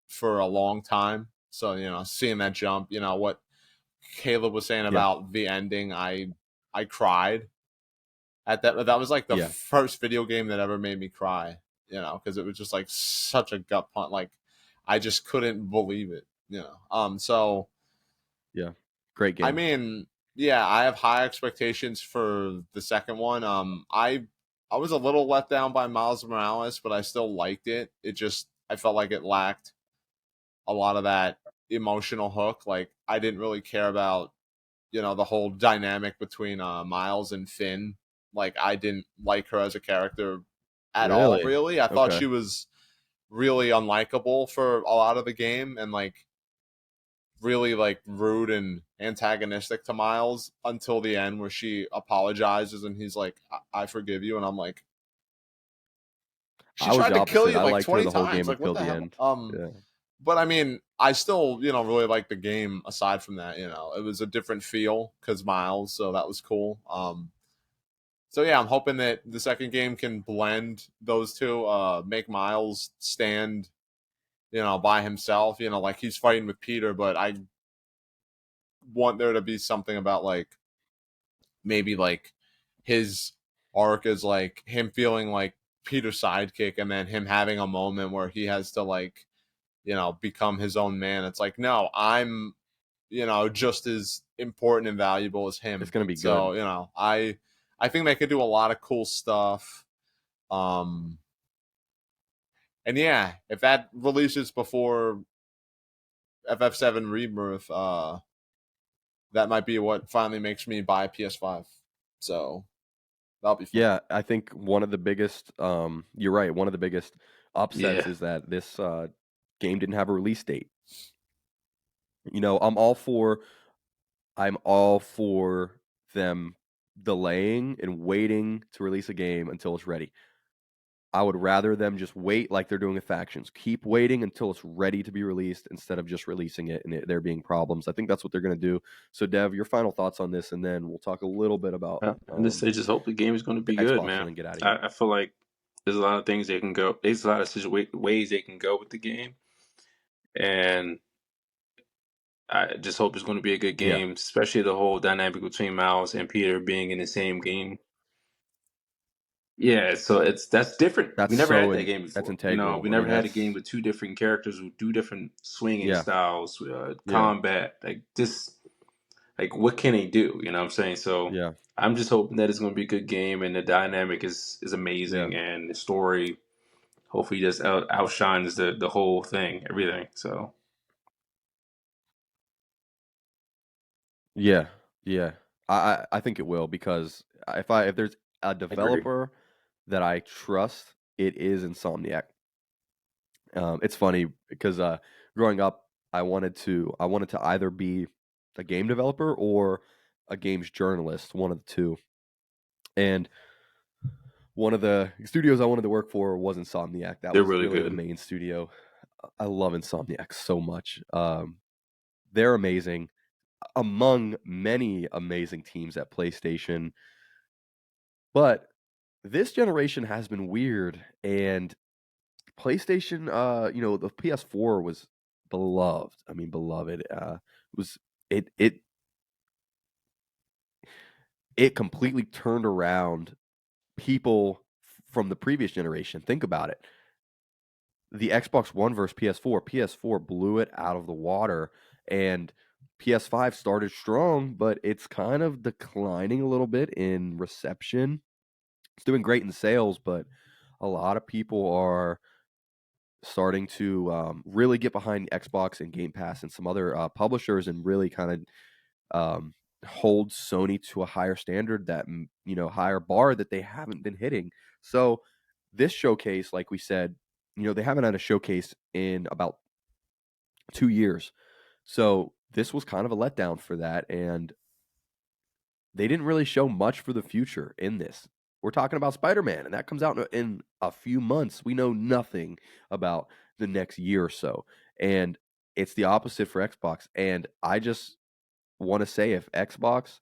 for a long time. So, seeing that jump, what Caleb was saying Yeah. about the ending, I cried at that. That was like the Yeah. first video game that ever made me cry, because it was just like such a gut punch. Like I just couldn't believe it. So Yeah. Great I game. mean, yeah, I have high expectations for the second one. I was a little let down by Miles Morales, but I still liked it. It just I felt like it lacked a lot of that emotional hook. Like I didn't really care about the whole dynamic between Miles and Finn. Like I didn't like her as a character at all. Really? Really, I thought Okay. she was really unlikable for a lot of the game, and like really like rude and antagonistic to Miles until the end where she apologizes and he's like, I forgive you. And I'm like, she I was tried the to kill opposite. you I like liked her 20 the whole times. game Like, what until the the hell? end. Yeah. But I mean, I still, really like the game aside from that, it was a different feel because Miles, so that was cool. So yeah, I'm hoping that the second game can blend those two, make Miles stand, by himself, like he's fighting with Peter, but I want there to be something about like maybe like his arc is like him feeling like Peter's sidekick and then him having a moment where he has to like, become his own man. It's like, no, I'm, just as important and valuable as It's him. gonna be good. So, I think they could do a lot of cool stuff. Um and yeah, if that releases before FF7 Rebirth, that might be what finally makes me buy PS5. So that'll be fun. Yeah, I think one of the biggest you're right, one of the biggest upsets Yeah, is that this game didn't have a release date. I'm all for them delaying and waiting to release a game until it's ready. I would rather them just wait like they're doing with factions. Keep waiting until it's ready to be released instead of just releasing it and there being problems. I think that's what they're going to do. So, Dev, your final thoughts on this, and then we'll talk a little bit about I just say just hope the game is going to the be good, Xbox and man. then get out of here. I feel like there's a lot of things they can go. There's a lot of ways they can go with the game, and I just hope it's going to be a good Yeah, game, especially the whole dynamic between Miles and Peter being in the same game. Yeah, so that's different. We that's never had so that in, game that's before. integral. We I mean, never had a game that's with two different characters who do different swinging yeah, styles, yeah, combat, like this. Like, what can they do? You know what I'm saying? So yeah, I'm just hoping that it's going to be a good game, and the dynamic is yeah. amazing, and the story hopefully just outshines the whole thing, everything. So Yeah, yeah. I think it will because if there's a I agree. developer that I trust, it is Insomniac. It's funny because growing up, I wanted to either be a game developer or a games journalist, one of the two. And one of the studios I wanted to work for was Insomniac. That They're was really really the good. main studio. I love Insomniac so much. They're amazing among many amazing teams at PlayStation. But this generation has been weird, and PlayStation, the PS4 was beloved. I mean, beloved. Was it? It completely turned around people from the previous generation. Think about it. The Xbox One versus PS4. PS4 blew it out of the water, and PS5 started strong, but it's kind of declining a little bit in reception. It's doing great in sales, but a lot of people are starting to really get behind Xbox and Game Pass and some other publishers and really kind of hold Sony to a higher standard that higher bar that they haven't been hitting. So this showcase, like we said, they haven't had a showcase in about 2 years. So this was kind of a letdown for that, and they didn't really show much for the future in this. We're talking about Spider-Man, and that comes out in a few months. We know nothing about the next year or so. And it's the opposite for Xbox. And I just want to say if Xbox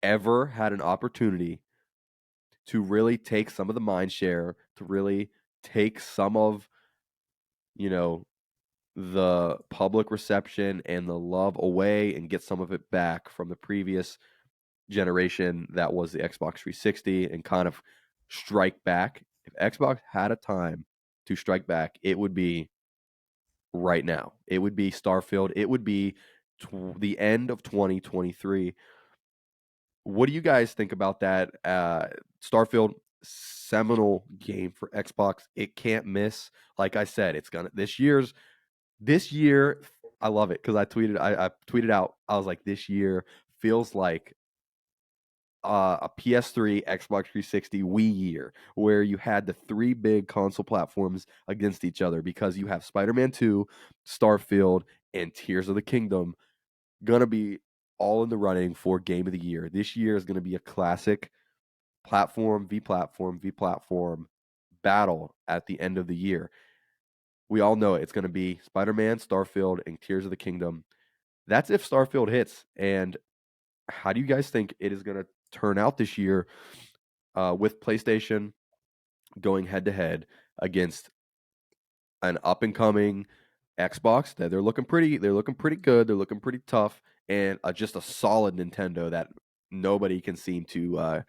ever had an opportunity to really take some of the mind share, to really take some of, you know, the public reception and the love away and get some of it back from the previous generation that was the Xbox 360 and kind of strike back. If Xbox had a time to strike back, it would be right now. It would be Starfield. It would be the end of 2023. What do you guys think about that? Starfield, seminal game for Xbox. It can't miss. Like I said, it's gonna this year. I love it because I tweeted out. I was like, this year feels like a PS3, Xbox 360, Wii year, where you had the three big console platforms against each other because you have Spider-Man 2, Starfield, and Tears of the Kingdom gonna be all in the running for game of the year. This year is gonna be a classic platform v platform battle at the end of the year. We all know it. It's gonna be Spider-Man, Starfield, and Tears of the Kingdom. That's if Starfield hits. And how do you guys think it is gonna turn out this year with PlayStation going head to head against an up and coming Xbox that they're looking pretty good, they're looking pretty tough, and just a solid Nintendo that nobody can seem to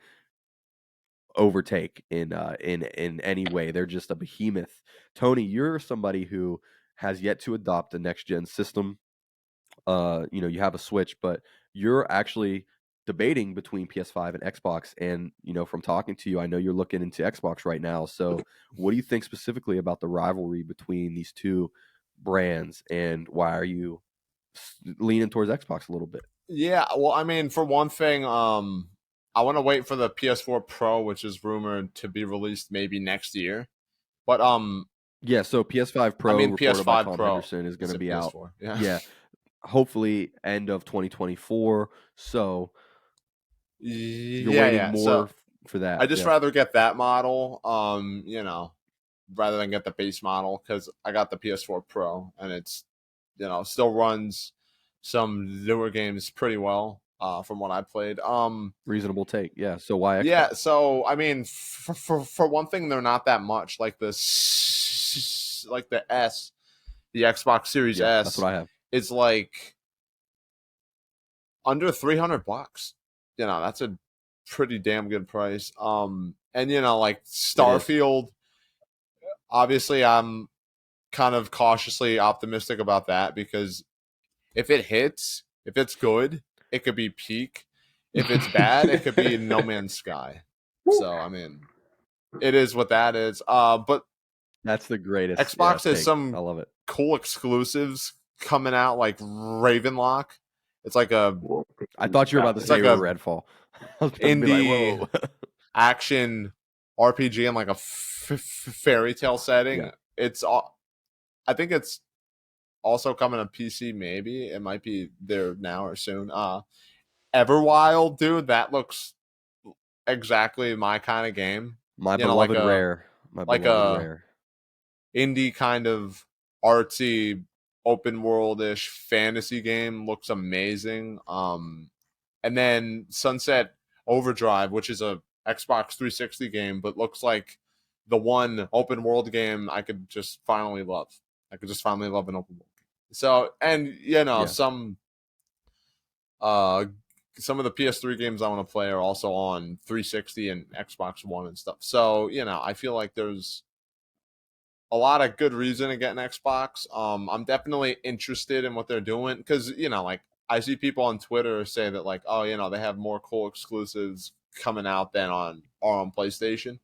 overtake in any way. They're just a behemoth. Tony, you're somebody who has yet to adopt a next gen system. You have a Switch, but you're actually debating between PS5 and Xbox. And from talking to you, I know you're looking into Xbox right now. So, what do you think specifically about the rivalry between these two brands, and why are you leaning towards Xbox a little bit? Yeah, well, I mean, for one thing, I want to wait for the PS4 Pro, which is rumored to be released maybe next year. But Yeah, so PS5 I Pro, mean, reported by PS5 Tom Pro Henderson, is going is to a be out. PS4. Yeah, Yeah, hopefully end of 2024. So you're yeah, waiting yeah. So more for that. I just Yeah, rather get that model, rather than get the base model because I got the PS4 Pro and it's still runs some newer games pretty well from what I played. reasonable take. Yeah. So why Yeah, Xbox? so I mean, for one thing, they're not that much. Like like the S, the Xbox Series Yeah, that's S, what I have. is like under $300. That's a pretty damn good price. And like It is. Starfield, obviously, I'm kind of cautiously optimistic about that because if it hits, if it's good, it could be peak. If it's bad, it could be No Man's Sky. So I mean, it is what that is. But That's the greatest. Yeah, Xbox has take. I some love it. cool exclusives coming out, like Ravenlock. It's like a Well, I thought you were about to it's say like you were a Redfall. I was about to be like, indie whoa. action RPG in like a fairy tale setting. Yeah, It's I think it's also coming to PC. Maybe it might be there now or soon. Everwild, dude, that looks exactly my kind of game. my You know, like beloved a rare. My like beloved a rare. indie kind of artsy open world-ish fantasy game looks amazing. And then Sunset Overdrive, which is a Xbox 360 game, but looks like the one open world game I could just finally love. I could just finally love an open world game. So, and Yeah, uh some of the PS3 games I want to play are also on 360 and Xbox One and stuff. So, I feel like there's a lot of good reason to get an Xbox. I'm definitely interested in what they're doing because like I see people on Twitter say that like, oh, they have more cool exclusives coming out than on PlayStation.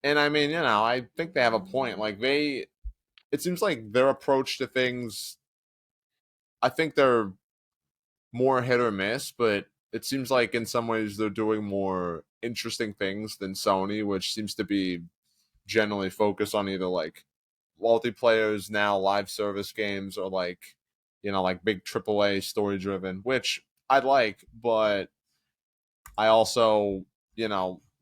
And I mean, I think they have a point. Like it seems like their approach to things. I think they're more hit or miss, but it seems like in some ways they're doing more interesting things than Sony, which seems to be generally focused on either like multiplayers now, live service games, or like like big AAA story driven, which I like, but I also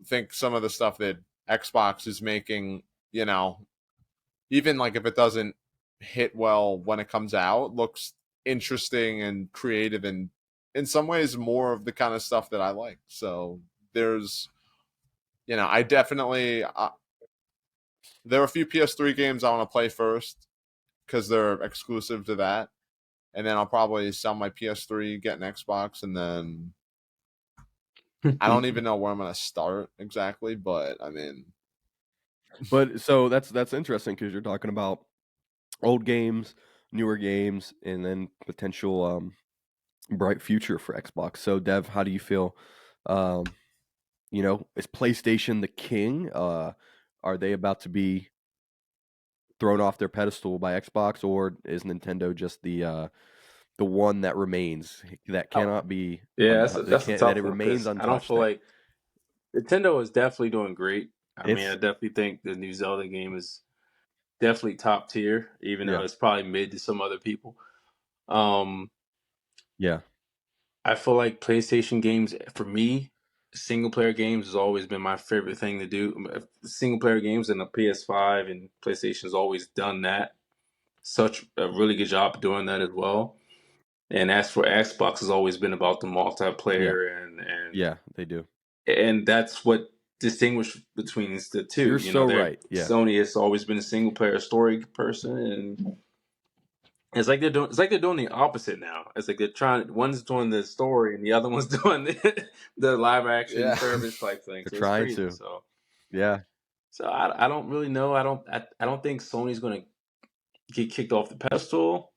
think some of the stuff that Xbox is making, even like if it doesn't hit well when it comes out, looks interesting and creative and in some ways more of the kind of stuff that I like. So there's I definitely there are a few PS3 games I want to play first because they're exclusive to that. And then I'll probably sell my PS3, get an Xbox, and then I don't even know where I'm gonna start exactly, but I mean, but so that's interesting because you're talking about old games, newer games, and then potential bright future for Xbox. So, Dev, how do you feel? Um, is PlayStation the king? Are they about to be thrown off their pedestal by Xbox, or is Nintendo just the one that remains that Oh, cannot be yeah, that that's a can't that it tough one remains because I don't untouched? feel like Nintendo is definitely doing great. I mean, I It's definitely think the new Zelda game is definitely top tier, even though yeah, it's probably mid to some other people. Um, yeah, I feel like PlayStation games, for me, single player games has always been my favorite thing to do. Single player games and the PS5 and PlayStation has always done that. Such a really good job doing that as well. And as for Xbox, has always been about the yeah, multiplayer and yeah. They do. and that's what distinguishes between the two. You're You know, so they're right. Yeah, Sony has always been a single player story person, and it's like they're doing the opposite now. It's like they're trying one's doing the story and the other one's doing the live action Yeah. service type thing. they're So it's trying crazy. to. So Yeah, I don't really know. I don't think Sony's going to get kicked off the pedestal.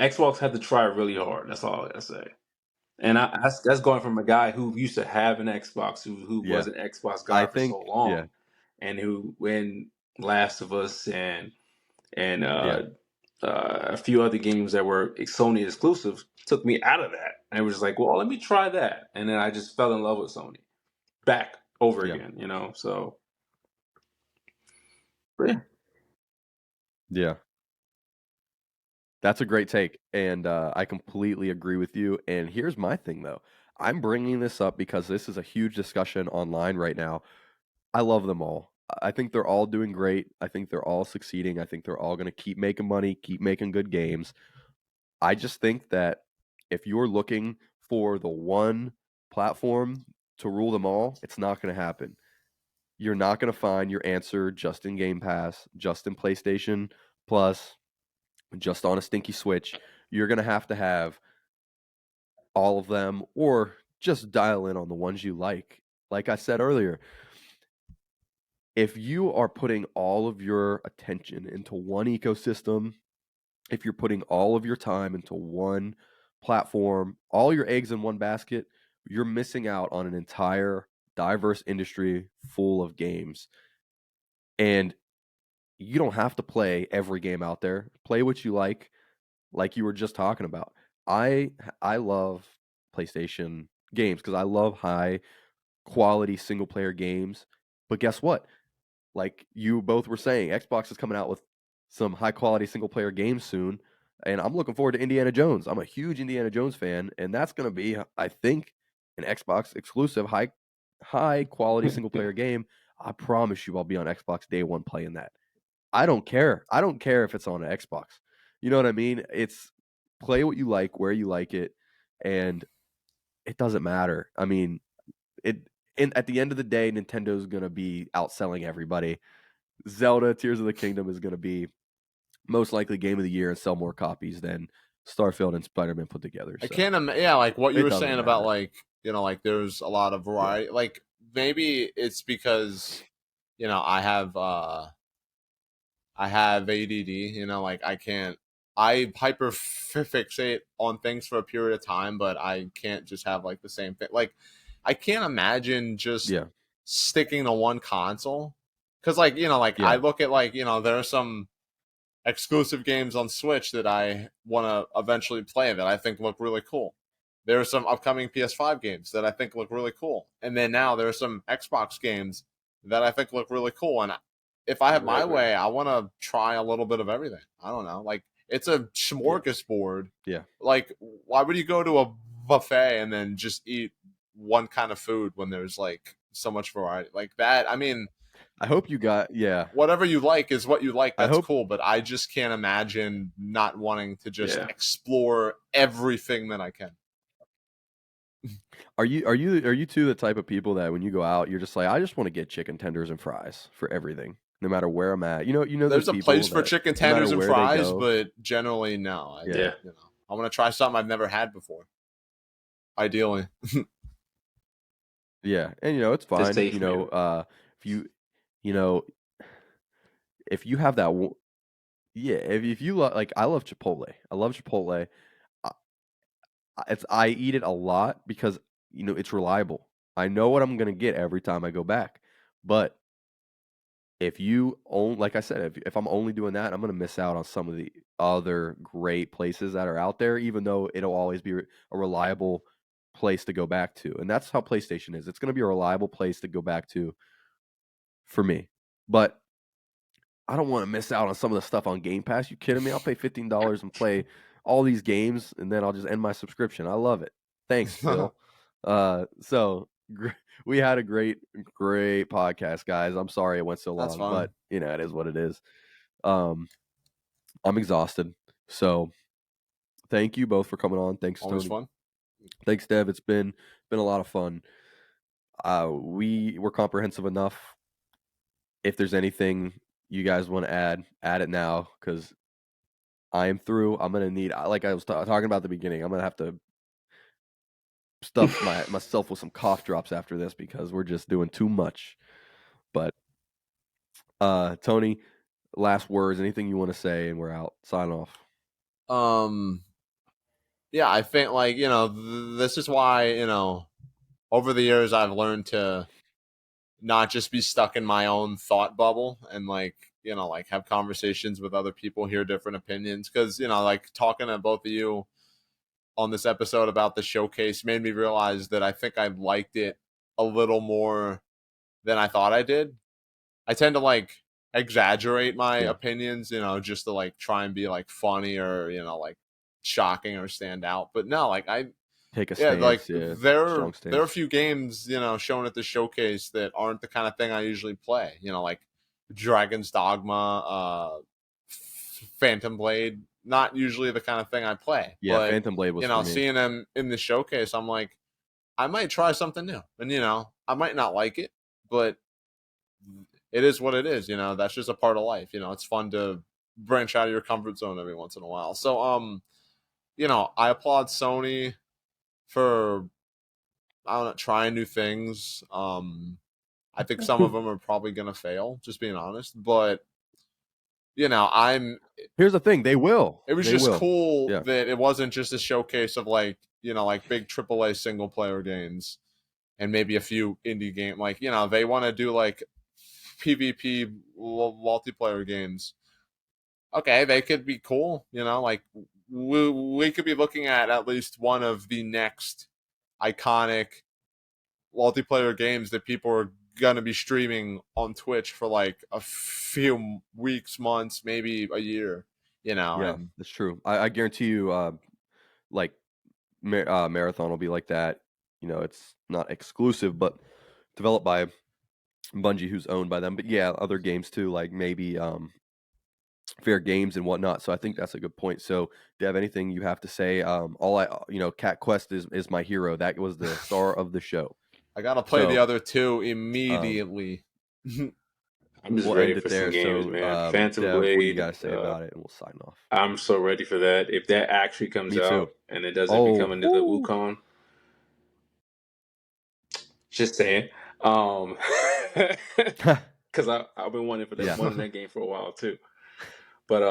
Xbox had to try really hard. That's all I gotta say. And that's going from a guy who used to have an Xbox, who was yeah. an Xbox I guy for think so yeah, long, and who when Last of Us and yeah, a few other games that were Sony exclusives took me out of that. And it was like, well, let me try that, and then I just fell in love with Sony back over yeah, again. You know, so but yeah, yeah. That's a great take, and I completely agree with you. And here's my thing, though. I'm bringing this up because this is a huge discussion online right now. I love them all. I think they're all doing great. I think they're all succeeding. I think they're all going to keep making money, keep making good games. I just think that if you're looking for the one platform to rule them all, it's not going to happen. You're not going to find your answer just in Game Pass, just in PlayStation Plus, just on a stinky Switch. You're going to have all of them or just dial in on the ones you like. Like I said earlier, if you are putting all of your attention into one ecosystem, if you're putting all of your time into one platform, all your eggs in one basket, you're missing out on an entire diverse industry full of games. And you don't have to play every game out there. Play what you like you were just talking about. I I love PlayStation games because I love high quality single player games. But guess what? Like you both were saying, Xbox is coming out with some high quality single player games soon, and I'm looking forward to Indiana Jones. I'm a huge Indiana Jones fan, and that's going to be, I think, an Xbox exclusive high quality single player game. I promise you, I'll be on Xbox day one playing that. I don't care. I don't care if it's on an Xbox. You know what I mean? It's play what you like, where you like it, and it doesn't matter. I mean, it. And at the end of the day, Nintendo's gonna be outselling everybody. Zelda Tears of the Kingdom is going to be most likely game of the year and sell more copies than Starfield and Spider-Man put together. I So can't yeah, like what you it were doesn't saying about matter. like, like there's a lot of Yeah. variety. Like maybe it's because, I have ADD, like I can't I hyper fixate on things for a period of time, but I can't just have like the same thing. Like I can't imagine just Yeah. sticking to one console. Cause like, like I Yeah. look at like, there are some exclusive games on Switch that I want to eventually play that I think look really cool. There are some upcoming PS5 games that I think look really cool. And then now there are some Xbox games that I think look really cool. And if I have my right, right, way, I want to try a little bit of everything. I don't know. Like, it's a Yeah. smorgasbord. Yeah. Like, why would you go to a buffet and then just eat one kind of food when there's like so much variety? Like that. I mean, I hope you got yeah. whatever you like is what you like. I That's hope cool. But I just can't imagine not wanting to just yeah. explore everything that I can. are you two the type of people that when you go out you're just like I just want to get chicken tenders and fries for everything no matter where I'm at. You know those There's a people place for that chicken no matter tenders and where they fries, go. but generally, no. Yeah. Yeah, I want to try something I've never had before. Ideally, Yeah. And it's just fine. safe maybe. If you you know if you have that Yeah, if you like, I love Chipotle. I love Chipotle. I I eat it a lot because, it's reliable. I know what I'm gonna get every time I go back. But if you own like I said, if I'm only doing that, I'm gonna miss out on some of the other great places that are out there, even though it'll always be a reliable place to go back to, and that's how PlayStation is. It's gonna be a reliable place to go back to for me. But I don't wanna miss out on some of the stuff on Game Pass. You kidding me? I'll pay $15 and play all these games, and then I'll just end my subscription. I love it. Thanks, Phil. So gr we had a great podcast, guys. I'm sorry it went so That's long, fun. but, it is what it is. Um, I'm exhausted. So, thank you both for coming on. Thanks, Always Tony. fun. Thanks, Dev. It's been a lot of fun. We were comprehensive enough. If there's anything you guys wanna add it now, because I am through. I'm gonna need like I was talking about at the beginning, I'm gonna have to stuff myself with some cough drops after this because we're just doing too much. But, Tony, last words, anything you wanna say, and we're out. Sign off. Um, yeah, I think like this is why over the years I've learned to not just be stuck in my own thought bubble and like like have conversations with other people, hear different opinions, because like talking to both of you on this episode about the showcase made me realize that I think I liked it a little more than I thought I did. I tend to like exaggerate my Yeah. opinions, just to like try and be like funny or like shocking or stand out. But no, like I Take a yeah, like stance, yeah. there Strong there are a stance. few games, shown at the showcase that aren't the kind of thing I usually play. Like Dragon's Dogma, Phantom Blade, not usually the kind of thing I play. Yeah, But Phantom Blade was for me. seeing them in the showcase, I'm like, I might try something new, and I might not like it, but it is what it is. That's just a part of life. It's fun to branch out of your comfort zone every once in a while. So, I applaud Sony for I don't know, trying new things. I think some of them are probably gonna fail, just being honest. But I'm. Here's the thing, they will. It was They just will. cool Yeah. that it wasn't just a showcase of like like big AAA single player games and maybe a few indie game. Like they want to do like PvP multiplayer games. Okay, they could be cool. Like we could be looking at least one of the next iconic multiplayer games that people are gonna be streaming on Twitch for like a few weeks, months, maybe a year. Yeah, And that's true. I guarantee you, like, Marathon will be like that. It's not exclusive, but developed by Bungie, who's owned by them. But yeah, other games too, like maybe Fair Games and whatnot. So I think that's a good point. So, do you have anything you have to say? Cat Quest is my hero. That was the star of the show. I gotta play the So, other two um, immediately. I'm just we'll ready end it for some there. games, So, man. Phantom Dev, what do you Blade. got to say about it? And we'll sign off. I'm so ready for that. If that actually comes Me too. out and it doesn't Oh, become another whoo. Wukong, just saying. Um, because I've been wanting Yeah. wanting that game for a while too. But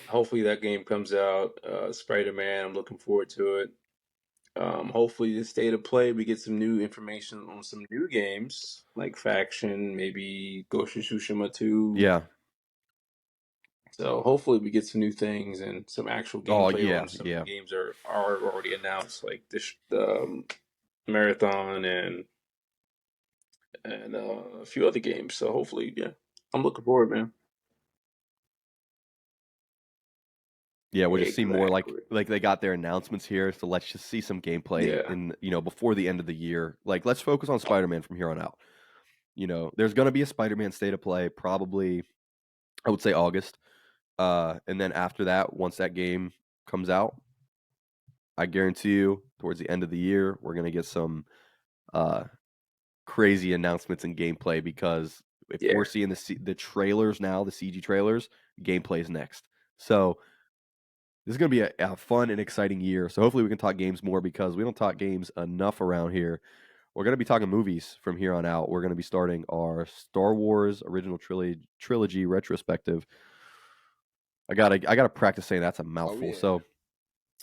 hopefully that game comes out. Spider Man. I'm looking forward to it. Hopefully the state of play we get some new information on some new games like Faction, maybe Ghost of Tsushima 2. Yeah. So hopefully we get some new things and some actual Oh, gameplay yeah, on some of the yeah. games are already announced, like this Marathon and a few other games. So hopefully, yeah, I'm looking forward, man. Yeah, we'll just see more Exactly. like they got their announcements here, so let's just see some gameplay Yeah. in before the end of the year. Like, let's focus on Spider-Man from here on out. There's gonna be a Spider-Man state of play, probably, I would say August. And then after that, once that game comes out, I guarantee you, towards the end of the year, we're gonna get some uh crazy announcements and gameplay because if Yeah. we're seeing the trailers now, the CG trailers, gameplay is next. So this is going to be a fun and exciting year. So hopefully we can talk games more because we don't talk games enough around here. We're going to be talking movies from here on out. We're going to be starting our Star Wars original trilogy retrospective I gotta practice saying that's a mouthful. yeah. So,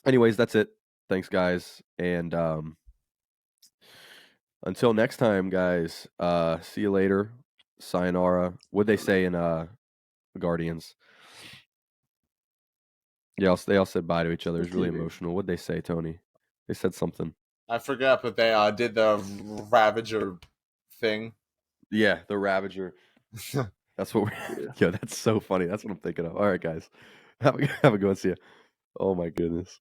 anyways, that's it. Thanks, guys, and until next time, guys. See you later. Sayonara. What'd they say in Guardians? Yeah, they all said bye to each other. It was really emotional. What'd they say, Tony? They said something. I forgot, but they did the Ravager thing. Yeah, the Ravager. That's what we're. Yo, that's so funny. That's what I'm thinking of. All right, guys. Have a good one. See ya. Oh my goodness.